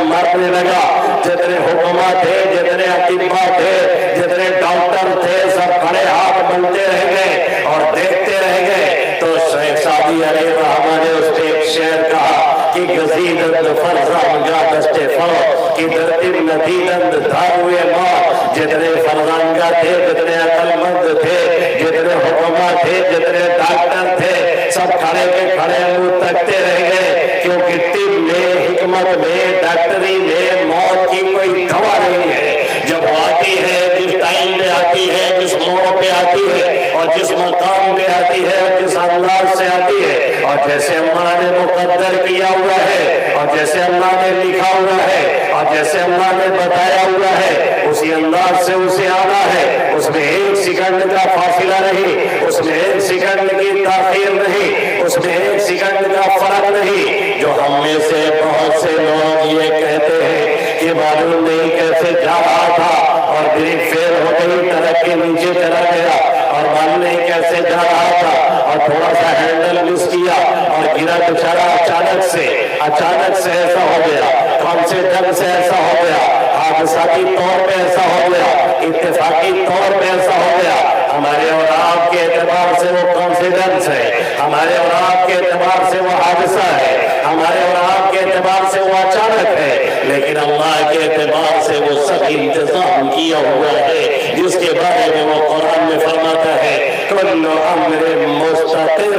مرنے لگا، جتنے حکما تھے، جتنے اطباء تھے، جتنے ڈاکٹر تھے، سب کھڑے ہاتھ ملتے رہ گئے اور دیکھتے رہ گئے، تو شیخ سعدی علیہ الرحمہ نے اس پہ ایک شعر کہا کہ گزیدند فرزان گا دست فوت کی دھرتی ندیدند دھاروئے موت، جتنے فرزانگاہ تھے، جتنے عقل مند تھے، جتنے حکما تھے، جتنے ڈاکٹر تھے، سب کھڑے کے کھڑے منہ تکتے رہ گئے، کیونکہ طب میں، حکمت میں، ڈاکٹری میں موت کی کوئی دوا نہیں ہے۔ جب وہ آتی ہے، جس ٹائم پہ آتی ہے، جس موڑ پہ آتی ہے اور جس مقام مقام پہ آتی ہے اور کس انداز سے آتی ہے، اور جیسے اللہ نے مقدر کیا ہوا ہے اور جیسے اللہ نے لکھا ہوا ہے اور جیسے اللہ نے بتایا ہوا ہے اسی انداز سے اسے آنا ہے۔ اس میں ایک سیکنڈ کا فاصلہ نہیں، اس میں ایک سیکنڈ کی تاخیر نہیں، اس میں ایک سیکنڈ کا فرق نہیں۔ جو ہم میں سے بہت سے لوگ یہ کہتے ہیں کہ معلوم نہیں کیسے جا رہا تھا اور بریک فیل ہو گئی، ٹرک کے نیچے چلا گیا، اور معلوم نہیں کیسے جا رہا تھا اور تھوڑا سا ہینڈل مس کیا اور گرا بیچارہ، اچانک سے ایسا ہو گیا، کون سے ڈھنگ سے ایسا ہو گیا، حادثاتی طور پہ ایسا ہو گیا، اتفاقی طور پہ ایسا ہو گیا۔ ہمارے اور آپ کے اعتبار سے وہ کانفیڈنس ہے، ہمارے اور آپ کے اعتبار سے وہ حادثہ ہے، ہمارے اور آپ کے اعتبار سے وہ اچانک ہے، لیکن اللہ کے اعتبار سے وہ سب انتظام کیا ہوا ہے، جس کے بارے میں وہ قرآن میں فرماتا ہے کل امر مستقر،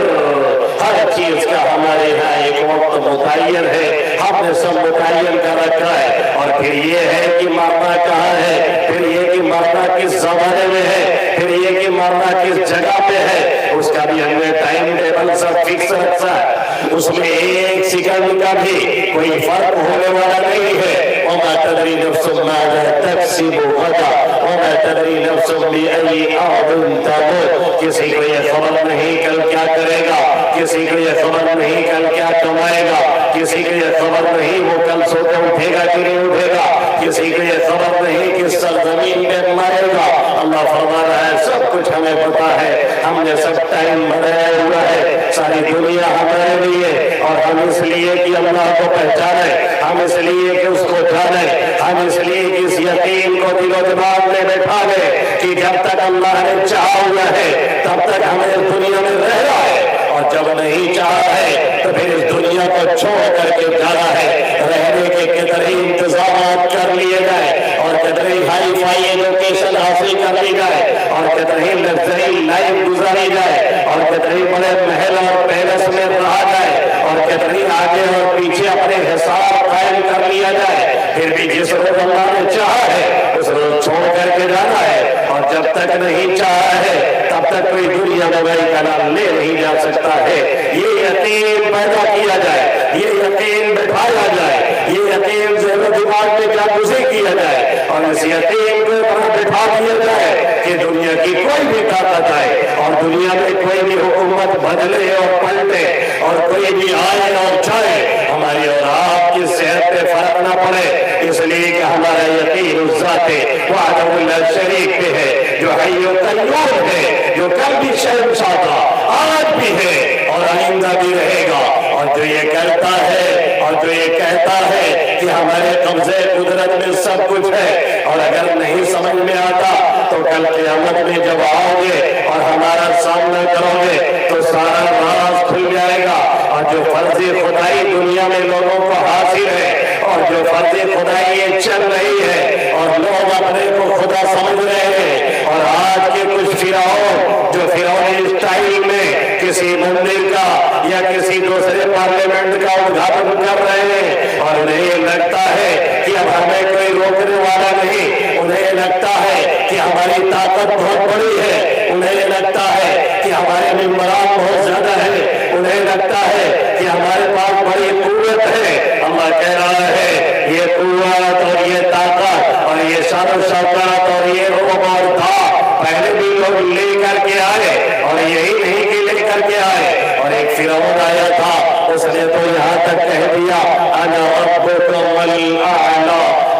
ہر چیز کا ہمارے یہاں ایک وقت متعین ہے، ہم نے سب متعین کر رکھا ہے۔ اور پھر یہ ہے کہ مرنا کہاں ہے، پھر یہ کہ مرنا کس زمانے میں ہے، پھر یہ کہ مرنا کس جگہ پہ ہے، اس کا بھی ہم نے ٹائم ٹیبل سب فکس رکھا ہے، اس میں ایک سیکنڈ کا بھی کوئی فرق ہونے والا نہیں ہے۔ وما تدری نفس ماذا تکسب غدا وما تدری نفس بأي أرض تموت، کسی کو یہ خبر نہیں کل کیا کرے گا، کسی کو یہ خبر نہیں کل کیا کمائے گا، کسی کو یہ خبر نہیں وہ کل سو کے اٹھے گا کہ نہیں اٹھے گا، کسی کو یہ خبر نہیں کس سرزمین پہ مرے گا۔ اللہ فرما رہا ہے سب کچھ ہمیں پتا ہے، ہم نے سب ٹائم بنایا ہوا ہے، ساری دنیا ہمارے لیے، اور ہم اس لیے کہ اللہ کو پہچانے، ہم اس لیے کہ اس کو جانے، ہم اس لیے کہ اس یقین کو دل و دماغ میں بٹھا لے کہ جب تک اللہ نے چاہا ہوا ہے تب تک ہمیں اس دنیا میں رہنا ہے، اور جب نہیں چاہا ہے تو پھر اس دنیا کو چھوڑ کر کے جانا ہے۔ رہنے کے کتنے انتظامات کر لیے جائے اور کتنے ہائی فائی ایجوکیشن حاصل کر لی جائے اور کتنے لگژری لائف گزاری جائے اور کتنے بڑے محل اور پیلس میں رہا جائے اور کتنی آگے اور پیچھے اپنے حساب قائم کر لیا جائے، پھر بھی جس روز اللہ نے چاہا ہے اس روز چھوڑ کر کے جانا ہے، اور جب تک نہیں چاہا ہے تب تک کوئی دنیا موبائل کا نام لے نہیں جا سکتا ہے۔ یہ یقین پیدا کیا جائے، یہ یقین بٹھایا جائے، یہ یقین ذہن و دماغ میں جاگزی کیا جائے، اور اس یقین کو بٹھا دیا جائے کہ دنیا کی کوئی بھی طاقت آئے اور دنیا میں کوئی بھی حکومت بدلے اور پلٹے اور کوئی بھی آئے اور جائے، ہماری اور آپ کی صحت پہ فرق نہ پڑے، اس لیے کہ ہمارا یقین اس ذات وحدہ لا شریک پہ ہے جو حی و قیوم ہے، جو کل بھی شہنشاہ تھا، آج بھی ہے اور آئندہ بھی رہے گا، اور جو یہ کرتا ہے اور جو یہ کہتا ہے کہ ہمارے قبضے قدرت میں سب کچھ ہے، اور اگر نہیں سمجھ میں آتا تو کل قیامت میں جب آؤ گے اور ہمارا سامنا کرو گے تو سارا راز کھل جائے گا، اور جو فرض خدائی دنیا میں لوگوں کو حاصل ہے اور جو فرض خدائی یہ چل رہی ہے اور لوگ اپنے کو خدا سمجھ رہے ہیں، اور آج کے کچھ فرعون جو فرعونی اسٹائل میں کسی مندر کا یا کسی دوسرے پارلیمنٹ کا ادھاٹن کر رہے ہیں، اور انہیں یہ لگتا ہے کہ اب ہمیں کوئی روکنے والا نہیں، انہیں یہ لگتا ہے کہ ہماری طاقت بہت بڑی ہے، انہیں یہ لگتا ہے کہ ہمارے ممبران بہت زیادہ ہے، انہیں لگتا ہے کہ ہمارے پاس بڑی قوت ہے۔ اللہ کہہ رہا ہے یہ قوت اور یہ طاقت اور یہ شان و شوکت اور یہ روب اور دھا پہلے بھی لوگ لے کر کے آئے، اور یہی نہیں کہ لے کر کے آئے، اور ایک فرعون آیا تھا اس نے تو یہاں تک کہہ دیا انا ربکم الاعلی،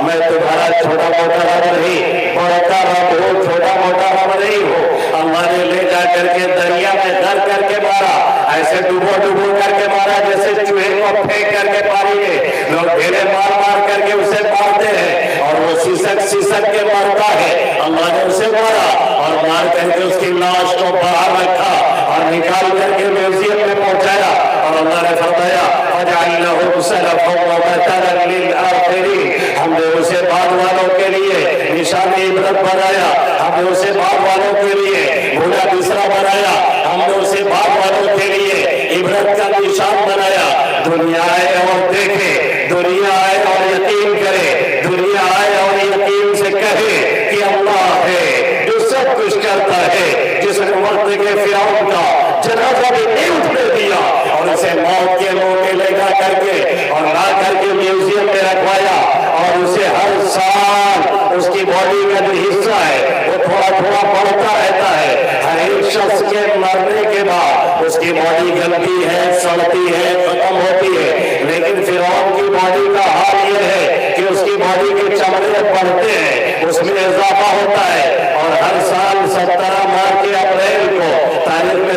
میں تمہارا چھوٹا موٹا رب نہیں، بڑا رب ہوں، چھوٹا موٹا رب نہیں ہوں۔ اللہ نے لے جا کر کے دریا میں غرق کر کے مارا، ایسے ڈبو ڈبو کر کے مارا جیسے چوہے کو پھینک کر کے پانی میں لوگ ڈھیرے مار مار کر کے اسے مارتے ہیں، اور وہ سسک کے مارتا ہے، اللہ نے اسے مارا اور مار کر کے اس کی لاش کو باہر رکھا اور نکال کر کے میوزیم میں پہنچایا، اور اللہ نے فرمایا فَجَعَلْنَهُ سَلَفًا وَمَثَلًا لِلْآخِرِينَ، ہم نے اسے بعد والوں کے لیے نشان عبرت بنایا، ہم نے اسے بعد والوں کے لیے بھولا بسرا بنایا، ہم نے اسے بعد والوں کے لیے عبرت کا نشان بنایا۔ دنیا آئے اور دیکھے، دنیا آئے اور یقین کرے، دنیا آئے اور یقین سے کہے کہ اللہ ہے جو سب کچھ کرتا ہے، جس نے وقت دیکھے فرعون کا جنازہ بھی نہیں اٹھنے دیا اور اسے موت کے منہ میں لے جا کر کے اور لا کر کے میوزیم میں رکھوایا اور اسے ہر سال اس کی باڈی کا جو حصہ ہے وہ تھوڑا تھوڑا بڑھتا رہتا ہے. ہر ایک شخص کے مرنے کے بعد اس کی باڈی گلتی ہے, سڑتی ہے, ختم ہوتی ہے, لیکن فرعون کی باڈی کا حال یہ ہے کہ اس کی باڈی کے چمڑے بڑھتے ہیں, اس میں اضافہ ہوتا ہے اور ہر سال 17 مارچ کے اپریل کو تاریخ میں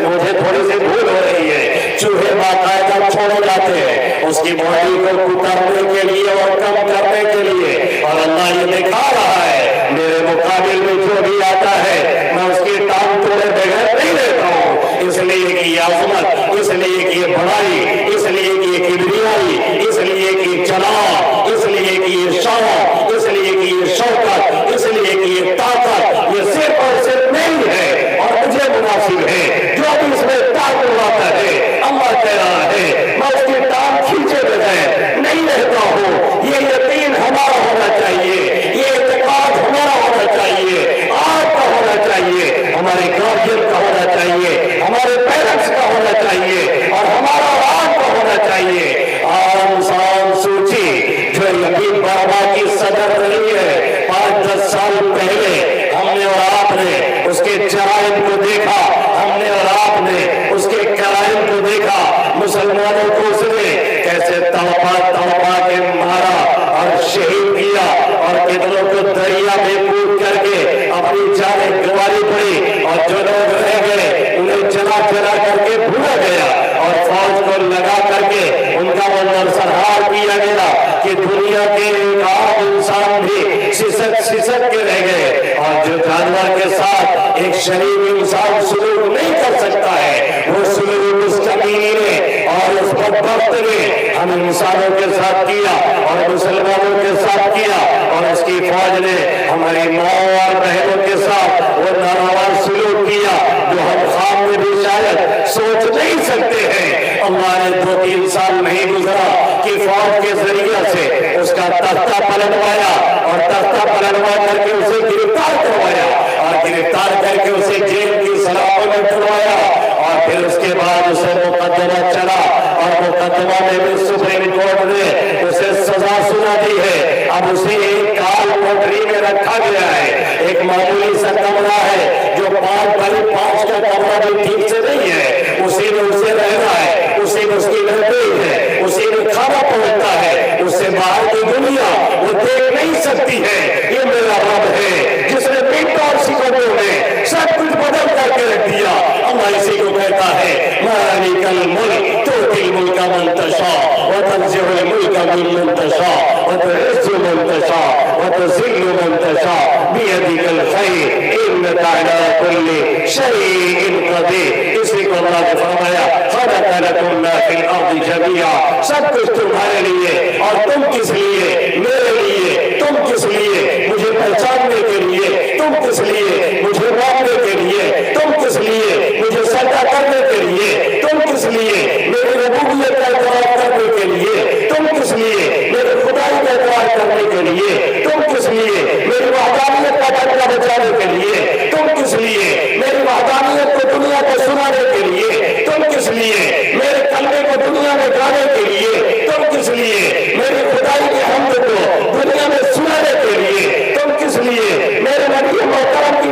مجھے تھوڑی سی بھول ہو رہی ہے, چوہے باقاعدہ چھوڑے جاتے ہیں اس کی باڈی کو کترنے کے لیے اور کم کرنے کے لیے. اور اللہ یہ دکھا رہا ہے میرے مقابل میں جو بھی آتا ہے میں اس کی ٹانگ توڑے بغیر نہیں لیتا ہوں, اس لیے کہ یہ عظمت, اس لیے کہ یہ بڑائی, اس لیے کہ یہ کبریائی, اس لیے کہ یہ جلال, اس لیے کہ یہ شان, اس لیے کہ یہ شوکت, اس لیے کہ یہ طاقت یہ صرف اور صرف نہیں ہے اور مجھے مناسب ہے. جو بھی اس میں ٹانگ اڑاتا ہے اللہ کہہ رہا ہے میں اس کی ٹانگ کھینچے بغیر نہیں رہتا ہوں. یہ یقین ہمارا ہونا چاہیے, یہ اعتقاد ہمارا ہونا چاہیے, آپ کا ہونا چاہیے, ہمارے گارجین کا ہونا چاہیے, ہمارے پیرنٹس کا ہونا چاہیے اور ہمارا عوام کا ہونا چاہیے. عام انسان سوچی جو یقین بابا کی صدر رہی ہے 5-10 سال پہلے ہم نے اور آپ نے اس کے جرائم کو دیکھا, ہم نے اور آپ نے اس کے کرائم کو دیکھا. مسلمانوں کو اس نے کیسے تڑپا تڑپا کے مارا اور شہید کیا اور کتنوں کو دریا میں کود کر کے اپنی جانیں گنوانی پڑی اور جو لوگ رہ گئے انہیں جلا جلا کر کے بھولا گیا اور فوج کو لگا کر کے ان کا وہ نرسنہار کیا گیا کہ دنیا کے ایک عام انسان بھی سسک کے رہ گئے. اور جو جانور کے ساتھ ایک شریف انسان سلوک نہیں کر سکتا ہے وہ سلوک اس کمینے نے اور اس بدبخت نے ہم انسانوں کے ساتھ کیا اور مسلمانوں کے ساتھ کیا. اور اس کی فوج نے ہماری ماں اور بہنوں کے ساتھ وہ ناروا سلوک کیا جو ہم خواب میں بھی شاید سوچ نہیں سکتے ہیں. اللہ نے 2-3 سال نہیں گزرا کہ فوج کے ذریعے سے اس کا تختہ پلٹوایا اور تختہ پلٹوا کر کے اسے گرفتار کروایا اور گرفتار کر کے اسے جیل کی سلاخوں میں ڈلوایا اور پھر اس کے بعد اسے مقدمہ چلا اور مقدمہ میں بھی سپریم کورٹ نے اسے سزا سنا دی ہے. اب اسے ایک کال کوٹری میں رکھا گیا ہے, ایک معمولی سا کمرہ ہے جو 5x5 کا کمرہ بھی ٹھیک سے نہیں ہے, اسی میں اسے رہنا ہے, اسی میں اس کی لڑکی ہے, اسی میں کھانا پہنچتا ہے, اس سے باہر کی دنیا وہ دیکھ نہیں سکتی ہے. یہ میرا رب ہے جس نے منٹ اور سیکنڈوں میں سب کچھ بدل کر کے رکھ دیا. اللہ اسی کو کہتا ہے مالک الملک تؤتی الملک من تشاء وتنزع الملک ممن تشاء وتعز من تشاء وتذل من تشاء بيدك الخير انك على كل شيء قدير. اسی کو اللہ نے فرمایا خلق لكم ما في الارض جميعا, سب کچھ تمہارے لیے اور تم کس لیے, میرے لیے, تم کس لیے, مجھے پہچاننے کے لیے, تم کس لیے, مجھے ماننے کے لیے, تم کس لیے, مجھے سجدہ کرنے کے لیے, تم کس لیے, میری ربوبیت کا اقرار کرنے کے لیے, تم کس لیے, میرے خدائی کا اقرار کرنے کے لیے, تم کس لیے, میری وحدانیت کا ڈنڈا بچانے کے لیے, تم کس لیے, میری وحدانیت کو دنیا کو سنانے کے لیے, تم کس لیے, میرے کلمے کو دنیا میں گانے کے لیے, تم کس لیے, میری خدائی کے حمد کو دنیا میں سنانے کے لیے, تم کس لیے, میرے نبی محترم کی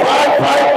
5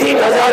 3000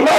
9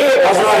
1000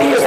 30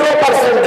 2%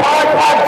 5-5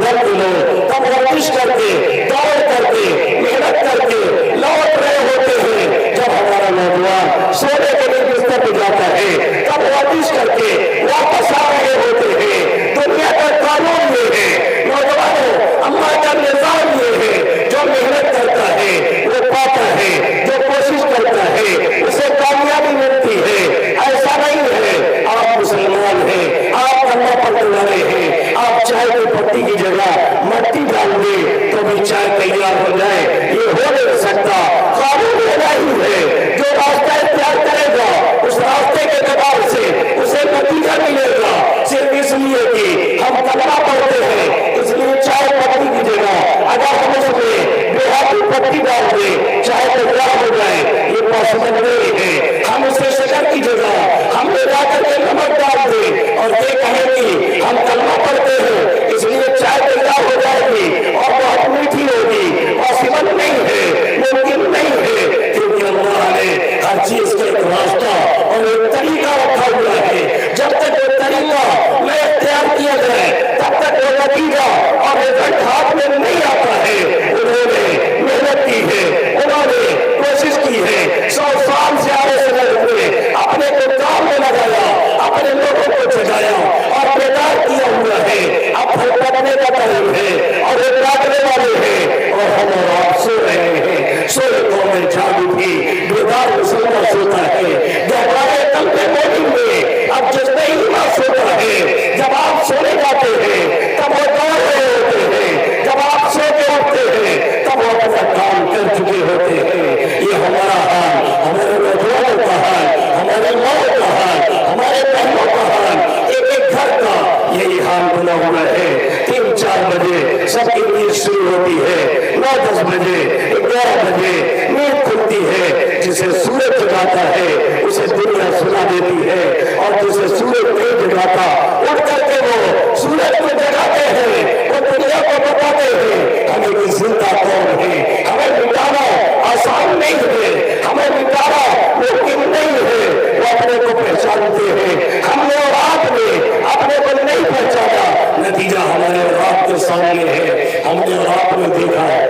دم لو تب ورزش کر کے دوڑ کر کے محنت کر کے لوٹ رہے ہوتے ہیں. جب ہمارا نوجوان سونے کے لیے بستر پہ جاتا ہے تب ورزش کر کے واپس آ رہے ہوتے ہیں. دنیا کا قانون یہ ہے نوجوانوں، اللہ کا نظام یہ ہے، جو محنت کرتا ہے وہ پاتا ہے، جو کوشش کرتا ہے اسے کامیابی ملتی ہے. ایسا نہیں ہے آپ مسلمان ہیں، آپ کلمہ پڑھنے والے ہیں، آپ چائے کی پتی کی جگہ مٹی ڈال دیں تو بھی چائے تیار ہو جائے، یہ ہو نہیں سکتا. قانون الہی ہے، جو راستہ اختیار کرے گا اس راستے کے اعتبار سے اسے نتیجہ ملے گا. صرف اس لیے کہ ہم کلمہ پڑھتے ہیں اس لیے چائے پتی کی جگہ اگر ہم اس میں دیہاتی پتی ڈال دیں چائے تیار ہو جائے، یہ پاسبل نہیں ہے. ہم اسے شکر کی جگہ ہم لے جا کر کے نمک ڈال دیں اور یہ کہیں کہ ہم کلمہ پڑھتے ہیں اس لیے چائے تیار ہو جائے گی اور بہت میٹھی ہوگی. پاسبل نہیں ہے، ممکن نہیں ہے، کیونکہ اللہ نے ہر چیز کا ایک راستہ اور ایک طریقہ رکھا ہوا ہے. جب تک وہ طریقہ میں اختیار کیا جائے تب تک وہ نتیجہ اور رزلٹ ہاتھ میں نہیں آتا ہے. انہوں نے محنت کی ہے، انہوں نے کوشش کی ہے، 100 سال سے آگے سے لگے اپنے کو کام میں لگایا، اپنے لوگوں کو جگایا اور بیدار کیا ہوا ہے. اب پھل پکنے کا ٹائم ہے اور وہ کاٹنے والے ہیں اور ہم اور آپ سو رہے ہیں. سوئے قوم جاگ اٹھی، بیدار مسلمان سوتا ہے. گہرائے قلب مومن میں اب جذبہ ایمان سوتا ہے. جب آپ سونے جاتے ہیں تب وہ دوڑ رہے ہوتے ہیں، جب آپ سو کے اٹھتے ہیں تب وہ اپنا کام کر چکے ہوتے ہیں. یہ ہمارا حال، ہمارے نوجوانوں کا حال، ہمارے ماؤں کا حال، ہمارے بہنوں کا حال، ایک ایک گھر کا یہی حال بنا ہوا ہے. 3-4 بجے سب کی نیند شروع ہوتی ہے، 9-10 بجے 11 بجے نیند کھلتی ہے. جسے سورج جگاتا ہے اسے دنیا سنا دیتی ہے اور جسے سورج نہیں جگاتا اٹھ کر کے وہ سورج کو جگاتے ہیں، وہ دنیا کو بتاتے ہیں ہمیں بھی زندہ قوم ہے. ہمیں مٹانا آسان نہیں ہے، ہمیں مٹانا ممکن نہیں ہے. وہ اپنے کو پہچانتے ہیں، ہم نے اور آپ نے اپنے کو نہیں پہچانا. نتیجہ ہمارے اور آپ کے سامنے ہے. ہم نے اور آپ نے دیکھا ہے،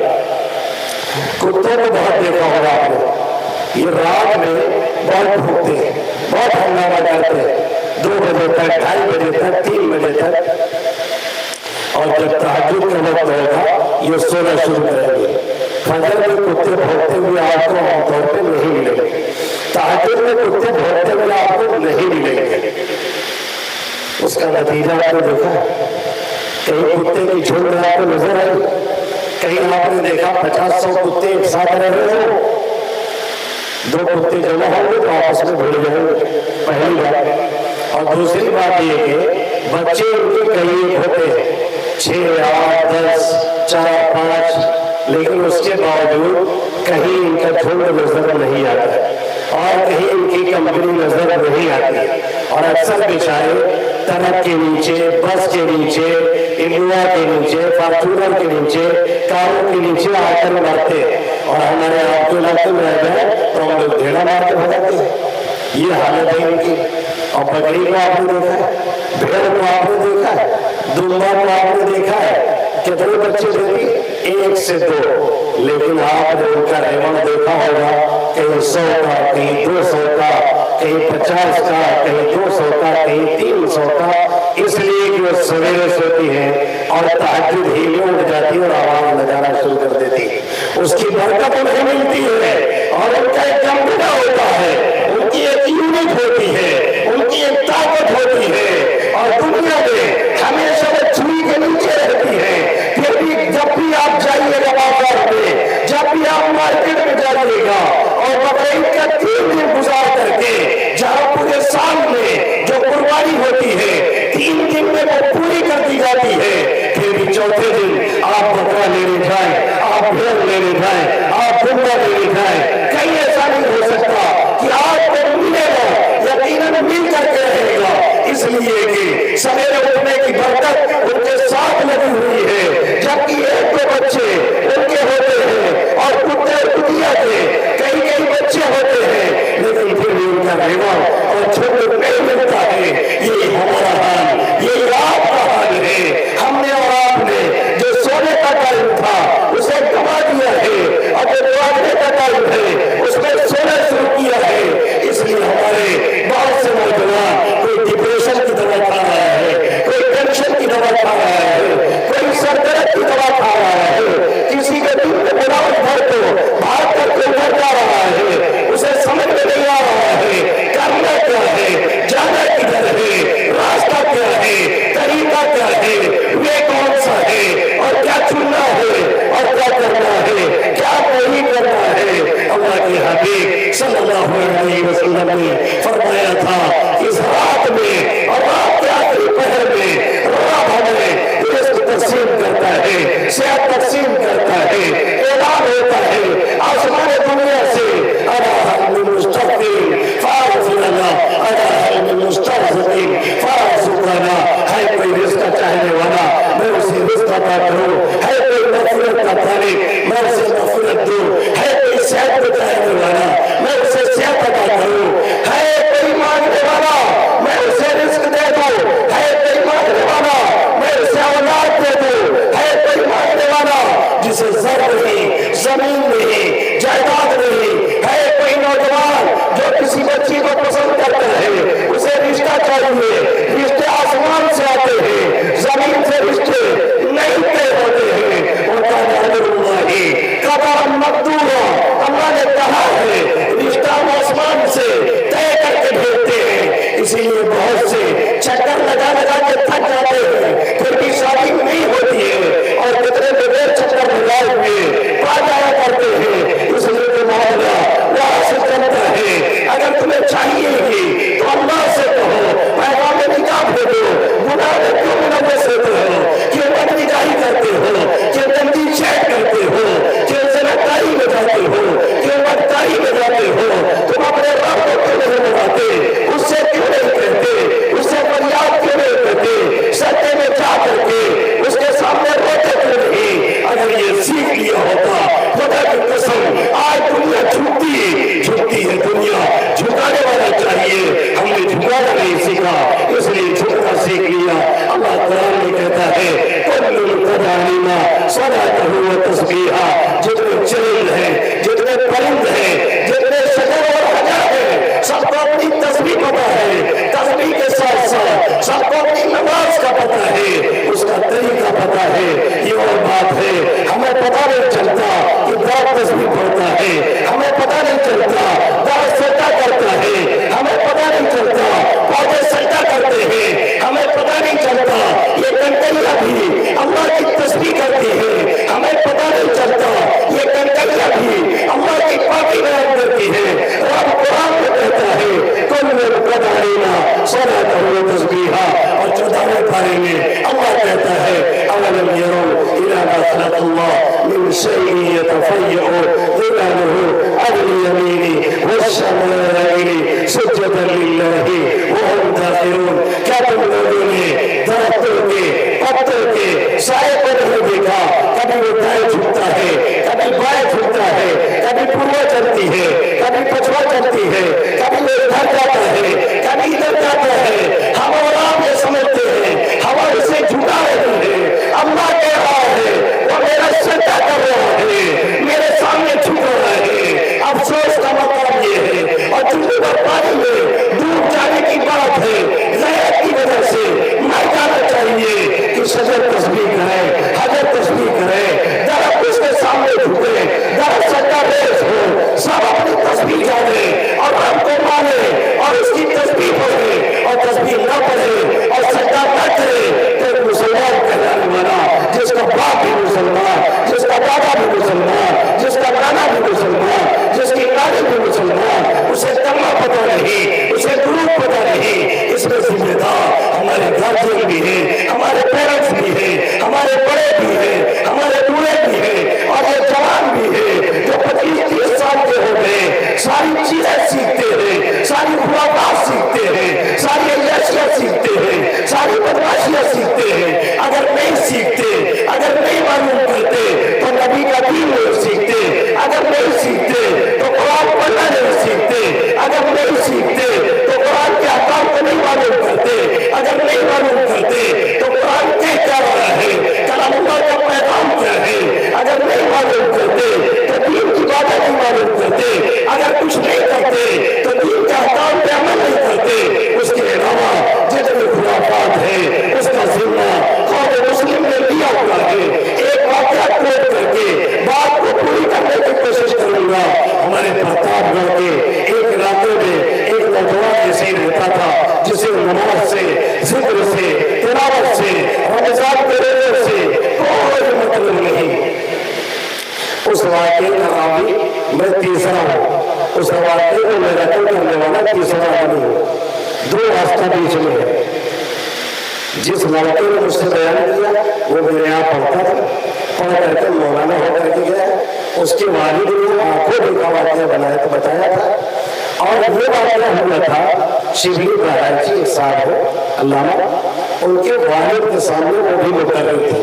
کتوں کو بہت دیکھا ہوگا آپ نے، یہ رات میں بہت بھوکتے ہیں، بہت ہنگامہ کرتے ہیں، 2 بجے تک، 2:30 بجے تک، 3 بجے تک. اور جب تہجد کا وقت ہوگا یہ سونا شروع کریں گے. فجر میں کتے بھونکتے ہوئے آپ کو عام طور پہ نہیں ملیں گے، تہجد میں کتے بھونکتے ہوئے آپ کو نہیں ملیں گے. اس کا نتیجہ آپ نے دیکھا، کہیں کتے کی جھنڈ آپ کو نظر آئی، کہیں آپ نے دیکھا 50-100 کتے ایک ساتھ رہ رہے ہو. 2 کتے جمع ہوں گے تو آپس میں بھیڑ جائیں گے، پہلی بات. اور دوسری بات یہ کہ بچے ان کے کئی ہوتے ہیں، 6, 8, 10, 4, 5، لیکن اس کے باوجود کہیں ان کا جھنڈ نظر نہیں آتا اور کہیں ان کی کمپنی نظر نہیں آتی. اور اکثر بیچارے ٹرک کے نیچے، بس کے نیچے، انڈیا کے نیچے، فارچونر کے نیچے، کاروں کے نیچے آ کر مرتے. اور ہمارے آپ کے علاقے میں رہ گئے تو ہم لوگ ڈھیڑا مار کے بھگاتے ہیں. یہ حالت ہے ان کی. اور بکری کو آپ نے دیکھا ہے، بھیڑ کو آپ نے دیکھا ہے، دمبا کو آپ نے دیکھا ہے، کتنے بچے دیکھیں 1 سے 2. لیکن آپ نے ان کا ریوڑ دیکھا ہوگا، کہیں 100 کا، کہیں 200 کا، کہیں 50 کا، کہیں 200 کا، کہیں 300 کا. اس لیے کہ وہ سویرے سوتی ہیں اور تہجد ہی میں اٹھ جاتی اور آواز لگانا شروع کر دیتی. اس کی برکت انہیں ملتی ہے اور ان کا ایک جمبنا ہوتا ہے، ان کی ایک یونٹ ہوتی ہے، ان کی ایک طاقت ہوتی ہے. اور دنیا میں ہمیشہ وہ چھری کے نیچے رہتی ہے. پھر بھی جب بھی آپ جائیے گا بازار میں، جب بھی آپ مارکیٹ میں جائیے گا اور بقرعید کا 3 دن گزار کر کے جہاں پورے سال میں جو قربانی ہوتی ہے 3 دن میں وہ پوری کر دی جاتی ہے، پھر بھی چوتھے دن آپ بکرا لینے جائیں، آپ بھیڑ لینے جائیں، آپ ڈنگا لینے جائیں، کہیں ایسا نہیں ہو سکتا کہ آپ کو ملے گا، یقیناً مل کر کے رہے گا. اس لیے کہ سویرے اٹھنے کی برکت ان کے ساتھ لگی ہوئی ہے. جبکہ 1-2 بچے ان کے ہوتے ہیں اور کتے کتیا کے کئی بچے ہوتے ہیں، لیکن پھر بھی ان کا ریوڑ اور چھوٹے نہیں ملتا ہے. یہ ہمارا حال، یہ آپ کا حال ہے. ہم نے اور آپ نے دعا کروں، ہے کوئی مغفرت کا طالب میں اسے مغفرت دوں، ہے کوئی صحت بتانے والا میں اسے صحت عطا کروں، ہے کوئی مانگنے والا میں اسے رزق دے دوں، ہے کوئی مانگنے والا میں اسے اولاد دے دوں، ہے کوئی مانگنے والا جسے زر نہیں، زمین نہیں، جائیداد نہیں، ہے کوئی نوجوان جو کسی بچی کو پسند کرتا ہے، اسے رشتہ چاہیے، رشتے آسمان سے آتے ہیں، زمین سے رشتے نہیں طے ہوتے ہیں، اور قدر مقدورا اللہ نے کہا ہے رشتہ آسمان سے طے کر کے بھیجتے ہیں، اسی لیے بہت سے چکر لگا لگا کے تھک جاتے ہیں پھر بھی شادی نہیں ہوتی ہے، اور کتنے بغیر چکر لگائے ہوئے پا جایا کرتے ہیں، اس لیے کہ معاملہ وہاں سے چلتا ہے۔ اگر تمہیں چاہیے گی تو اللہ سے کہو پیغام نکاح بھیجو، گناہ میں کیوں ملوث ہوتے ہو، کیوں بدنگاہی کرتے ہو، کیوں گندی چیٹ کرتے ہو، کیوں زناکاری میں جاتے ہو، کیوں بدکاری میں جاتے ہو، تم اپنے رب کو کیوں نہیں مناتے، اس سے کیوں نہیں کہتے، اس سے فریاد کیوں نہیں کرتے، سجدے میں جا کر کے اس کے سامنے روتے کیوں نہیں؟ اگر یہ سیکھ لیا ہوتا خدا کی قسم آج دنیا جھکتی ہے، دنیا جھکانے والا چاہیے، ہم نے جھکانا نہیں سیکھا اس لیے جھکنا سیکھ لیا۔ اللہ قرآن میں کہتا ہے کل قد علما صلاته وتسبیحہ، جتنے چرند ہیں، جتنے پرند ہیں، جتنے شجر اور حجر ہیں، سب کو اپنی تسبیح پتہ ہے، تسبیح کے ساتھ ساتھ سب کو اپنی نماز کا پتہ ہے، اس کا طریقہ پتہ ہے۔ یہ اور بات ہے ہمیں پتہ نہیں چلتا کہ دار تسبیح پڑھتا ہے، ہمیں پتہ نہیں چلتا دار سجدہ کرتا ہے، ہمیں پتہ نہیں چلتا پودے سجدہ کرتے ہیں، ہمیں پتہ نہیں چلتا یہ کنکریاں بھی اللہ کی تسبیح کرتی ہے، ہمیں پتہ نہیں چلتا یہ کنکریاں بھی اللہ کی پاکی بیان کرتی ہے۔ رب قرآن میں کہتا ہے کل قد علما صلاته وتسبیحہ، اور 14ویں پارے میں اللہ کہتا ہے اولم يروا الى ما خلق الله من شيء يتفيأ ظلاله عن اليمين والشمائل سجدا لله وهم داخرون۔ کیا تم لوگوں نے درختوں کے پتوں کے سائے کو نہیں دیکھا؟ کبھی وہ دائیں جھکتا ہے، کبھی بائیں جھکتا ہے، کبھی پوروا چلتی ہے، کبھی پچھوا چلتی ہے، کبھی وہ ادھر جاتا ہے، کبھی ادھر جاتا ہے۔ ہم اور آپ یہ سمجھتے ہیں ہوا اسے جھکا رہی ہے، اللہ کہہ رہا ہے وہ میرا سجدہ کر رہا ہے، میرے سامنے جھک رہا ہے۔ افسوس کا مقام یہ ہے، اور چونکہ وہ پانی میں ڈوب جانے کی بات ہے، غیرت کی وجہ سے مر جانا چاہیے کہ شجر تسبیح کرے، حجر تسبیح کرے، درخت اس کے سامنے جھکے، درخت سجدہ ریز ہو، سب اپنی تسبیح جانے اور رب کو مانے اور اس کی تسبیح پڑھے، اور تسبیح نہ پڑھے اور سجدہ نہ کرے تو ایک مسلمان کہلانے والا جس کا باپ بھی مسلمان، جس کا دادا بھی مسلمان، جس کا نانا بھی مسلمان، جس کی نانی بھی مسلمان، اسے کلمہ پتہ نہیں، اسے درود پتہ نہیں۔ اس میں ذمہ دار ہمارے گارجین بھی ہیں، ہمارے پیرنٹس بھی ہیں، ہمارے بڑے بھی ہیں، ہمارے بوڑھے بھی ہیں، اور یہ جوان بھی ہیں جو 25-30 سال کے ہو گئے، ساری چیزیں سیکھتے ہیں، ساری خرافات سیکھتے ہیں، ساری عیاشیاں سیکھتے ہیں، ساری بدماشیاں سیکھتے ہیں۔ اگر نہیں سیکھتے، اگر نہیں معلوم کرتے تو نبی کا دین نہیں سیکھتے، اگر نہیں سیکھتے تو قرآن پڑھنا نہیں سیکھتے، اگر نہیں سیکھتے تو قرآن کے احکام کو نہیں معلوم کرتے، اگر نہیں معلوم کرتے تو قرآن کہہ کیا رہا ہے، کلام اللہ کا پیغام کیا ہے، اگر نہیں معلوم کرتے تو دین کی باتیں نہیں معلوم کرتے، اگر کچھ نہیں کرتے تو دین کے احکام پہ عمل نہیں کرتے۔ اس کے علاوہ جتنے خرافات ہیں اس کا ذمہ قوم مسلم نے لیا ہوا ہے۔ ایک واقعہ کوٹ کر کے بات کو پوری کرنے کی کوشش کروں گا۔ ہمارے پرتاپ گڑھ کے ایک علاقے میں ایک نوجوان ایسے رہتا تھا جسے نماز سے، ذکر سے، تلاوت سے، رمضان کے روزے سے کوئی مطلب نہیں۔ اس واقعے کا راوی میں تیسرا ہوں، اس واقعے کو میں نقل کرنے والا تیسرا آدمی ہوں، 2 راستہ بیچ میں ہے۔ جس واقعے نے مجھ سے بیان کیا وہ میرے یہاں پڑھتا تھا، پڑھ کر کے مولانا ہو کر کے گیا، اس کے والد نے آنکھوں دیکھا واقعہ بنایا تو بتایا تھا، اور یہ واقعہ ہوا تھا شبلی بہرائچی صاحب ہو علامہ، ان کے والد کے سامنے وہ بھی مقرر تھے۔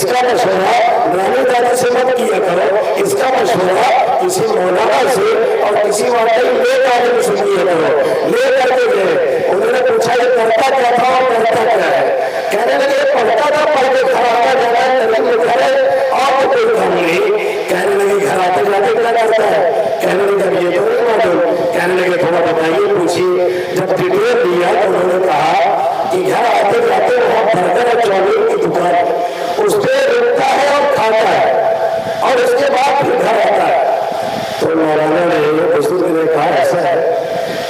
اس کا مشورہ نانی دادی سے مت کیا کرو، اس کا مشورہ کسی مولانا سے اور کسی واقعی نیک آدمی سے کیا کرو۔ لے کر کے گئے، انہوں نے پوچھا یہ پڑھتا کیا تھا اور پڑھتا کیا ہے؟ کہنے لگے پڑھتا تھا، پڑھ کے گھر آتا جاتا ہے، نبی میں گھر ہے اور تو کوئی کام نہیں۔ کہنے لگے گھر آتے جاتے کیا کرتا ہے؟ کہنے لگے اب یہ تو نہیں معلوم۔ کہنے لگے تھوڑا بتائیے، پوچھیے۔ جب ڈیٹیل دیا تو انہوں نے کہا کہ گھر آتے جاتے وہاں برگر اور چاؤمین کی دکان ہے، اس پہ رکتا ہے اور کھاتا ہے اور اس کے بعد پھر گھر آتا ہے۔ تو مولانا نے بزرگ نے کہا ایسا ہے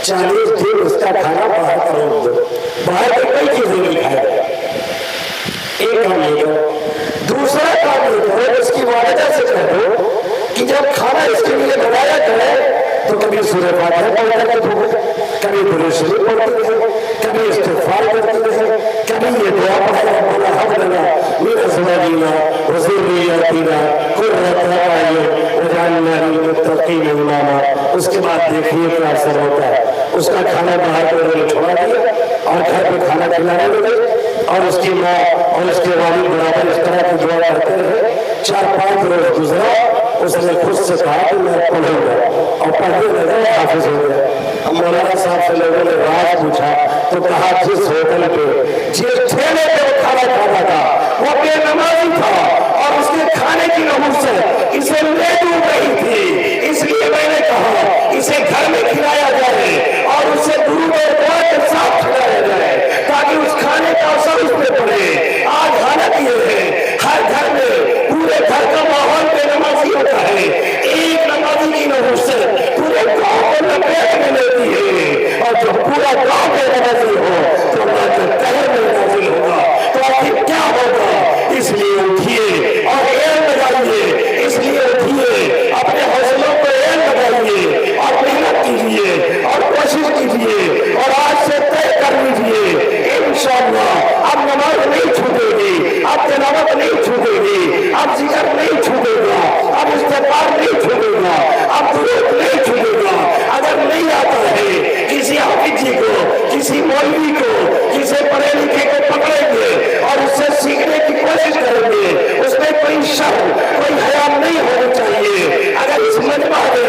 40 دن اس کا کھانا باہر کا روک دو، باہر کی کئی چیزیں نہیں کھائے۔ ایک کام یہ کرو، دوسرا کام یہ کرو، اس کی والدہ سے کہہ دو کہ جب کھانا اس کے لیے بنایا کرے تو کبھی سورہ فاتحہ پڑھ کر کے دھوے، کبھی درود شریف پڑھتی رہے، کبھی استغفار کرتی رہے، کبھی یہ دعا پڑھے ربنا هب لنا من ازواجنا وذرياتنا قرة اعين واجعلنا للمتقين اماما۔ اس کے بعد دیکھیے کیا اثر ہوتا ہے۔ اس کا کھانا باہر کے انہوں نے چھوڑا دیا اور گھر پہ کھانا کھلانے لگے، اور اس کی ماں اور اس کے والد برابر اس طرح کی دعا کرتے رہے۔ 4-5 روز گزرا، اس نے خود سے کہا کہ میں پڑھوں گا، اور پڑھنے لگا حافظ ہو گیا۔ اب مولانا صاحب سے لوگوں نے راز پوچھا تو کہا جس ہوٹل پہ جس ٹھیلے پہ وہ کھانا کھاتا تھا وہ بے نمازی تھا، اور اس کے کھانے کی نحوست اسے لے ڈوب رہی تھی، اس لیے میں نے کہا اسے گھر میں کھلایا جائے اور اسے درود اور دعا کے ساتھ کھلایا جائے تاکہ اس کھانے کا اثر اس پہ پڑے۔ آج حالت یہ ہے ہر گھر میں پورے گھر کا ماحول بے نمازی ہوتا ہے، ایک نمازی کی نحوست پورے گاؤں کو لپیٹ میں لیتی ہے، اور جب پورا گاؤں بے نمازی ہو تو اللہ کے قہر میں نازل ہوگا۔ تو آخر کیا ہوگا؟ اس لیے اٹھیے اور علم لگائیے، اس لیے اٹھیے اپنے حوصلوں کو علم لگائیے اور محنت کیجیے اور کوشش کیجیے، اور آج سے طے کر لیجیے انشاءاللہ اب نماز نہیں چھوٹے گی، اب تلاوت نہیں چھوٹے گی، اب ذکر نہیں چھوٹے گا، اب استغفار نہیں چھوٹے گا، اب درود نہیں چھوٹے گا۔ اگر نہیں آتا ہے کسی حافظ جی کو، کسی مولوی کو، کسی پڑھے لکھے کو پکڑیں گے اور اس سے سیکھنے کی کوشش کریں گے۔ اس میں کوئی شرم کوئی حیا نہیں ہونی چاہیے۔ اگر اس مجمع نے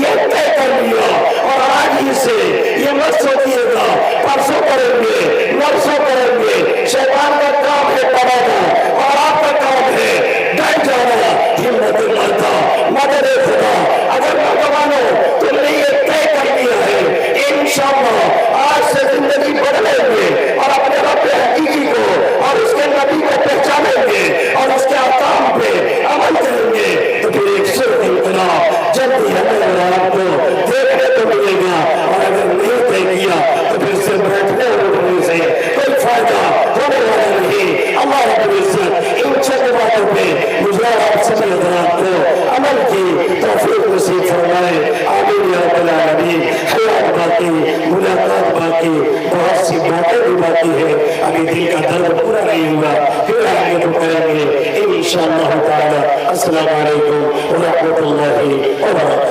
یہ طے کر لیا اور آج ہی سے یہ مت سوچیے گا پرسوں کریں گے نرسوں کریں گے، شیطان کا کام ہے پڑھانا اور آپ کا کام ہے ڈٹ جانا۔ ہمت مرتا مدد خدا، اگر نوجوانوں تم نے یہ طے کر لیا ہے انشاءاللہ آج سے زندگی بدلیں گے اور اپنے رب حقیقی کو اور اس کے نبی کو پہچانیں گے اور اس کے احکام پہ عمل کریں گے، تو پھر ایک صرف انقلاب جلدی ہمیں اور آپ کو دیکھنے کو ملے گا۔ اور اگر نہیں طے کیا تو پھر سے بیٹھنے اور اٹھنے سے کوئی فائدہ ہونے والا نہیں۔ اللہ رب العزت ان چند باتوں پہ مجھے آپ سبھی حضرات کو عمل کی توفیق نصیب فرمائے، آمین یا رب العالمین۔ حیات باقی، ملاقات باقی، بہت سی باتیں بھی باقی ہے، ابھی دل کا درد پورا نہیں ہوا، پھر آگے تو کریں گے انشاءاللہ تعالی۔ السلام علیکم ورحمۃ اللہ وبرکاتہ۔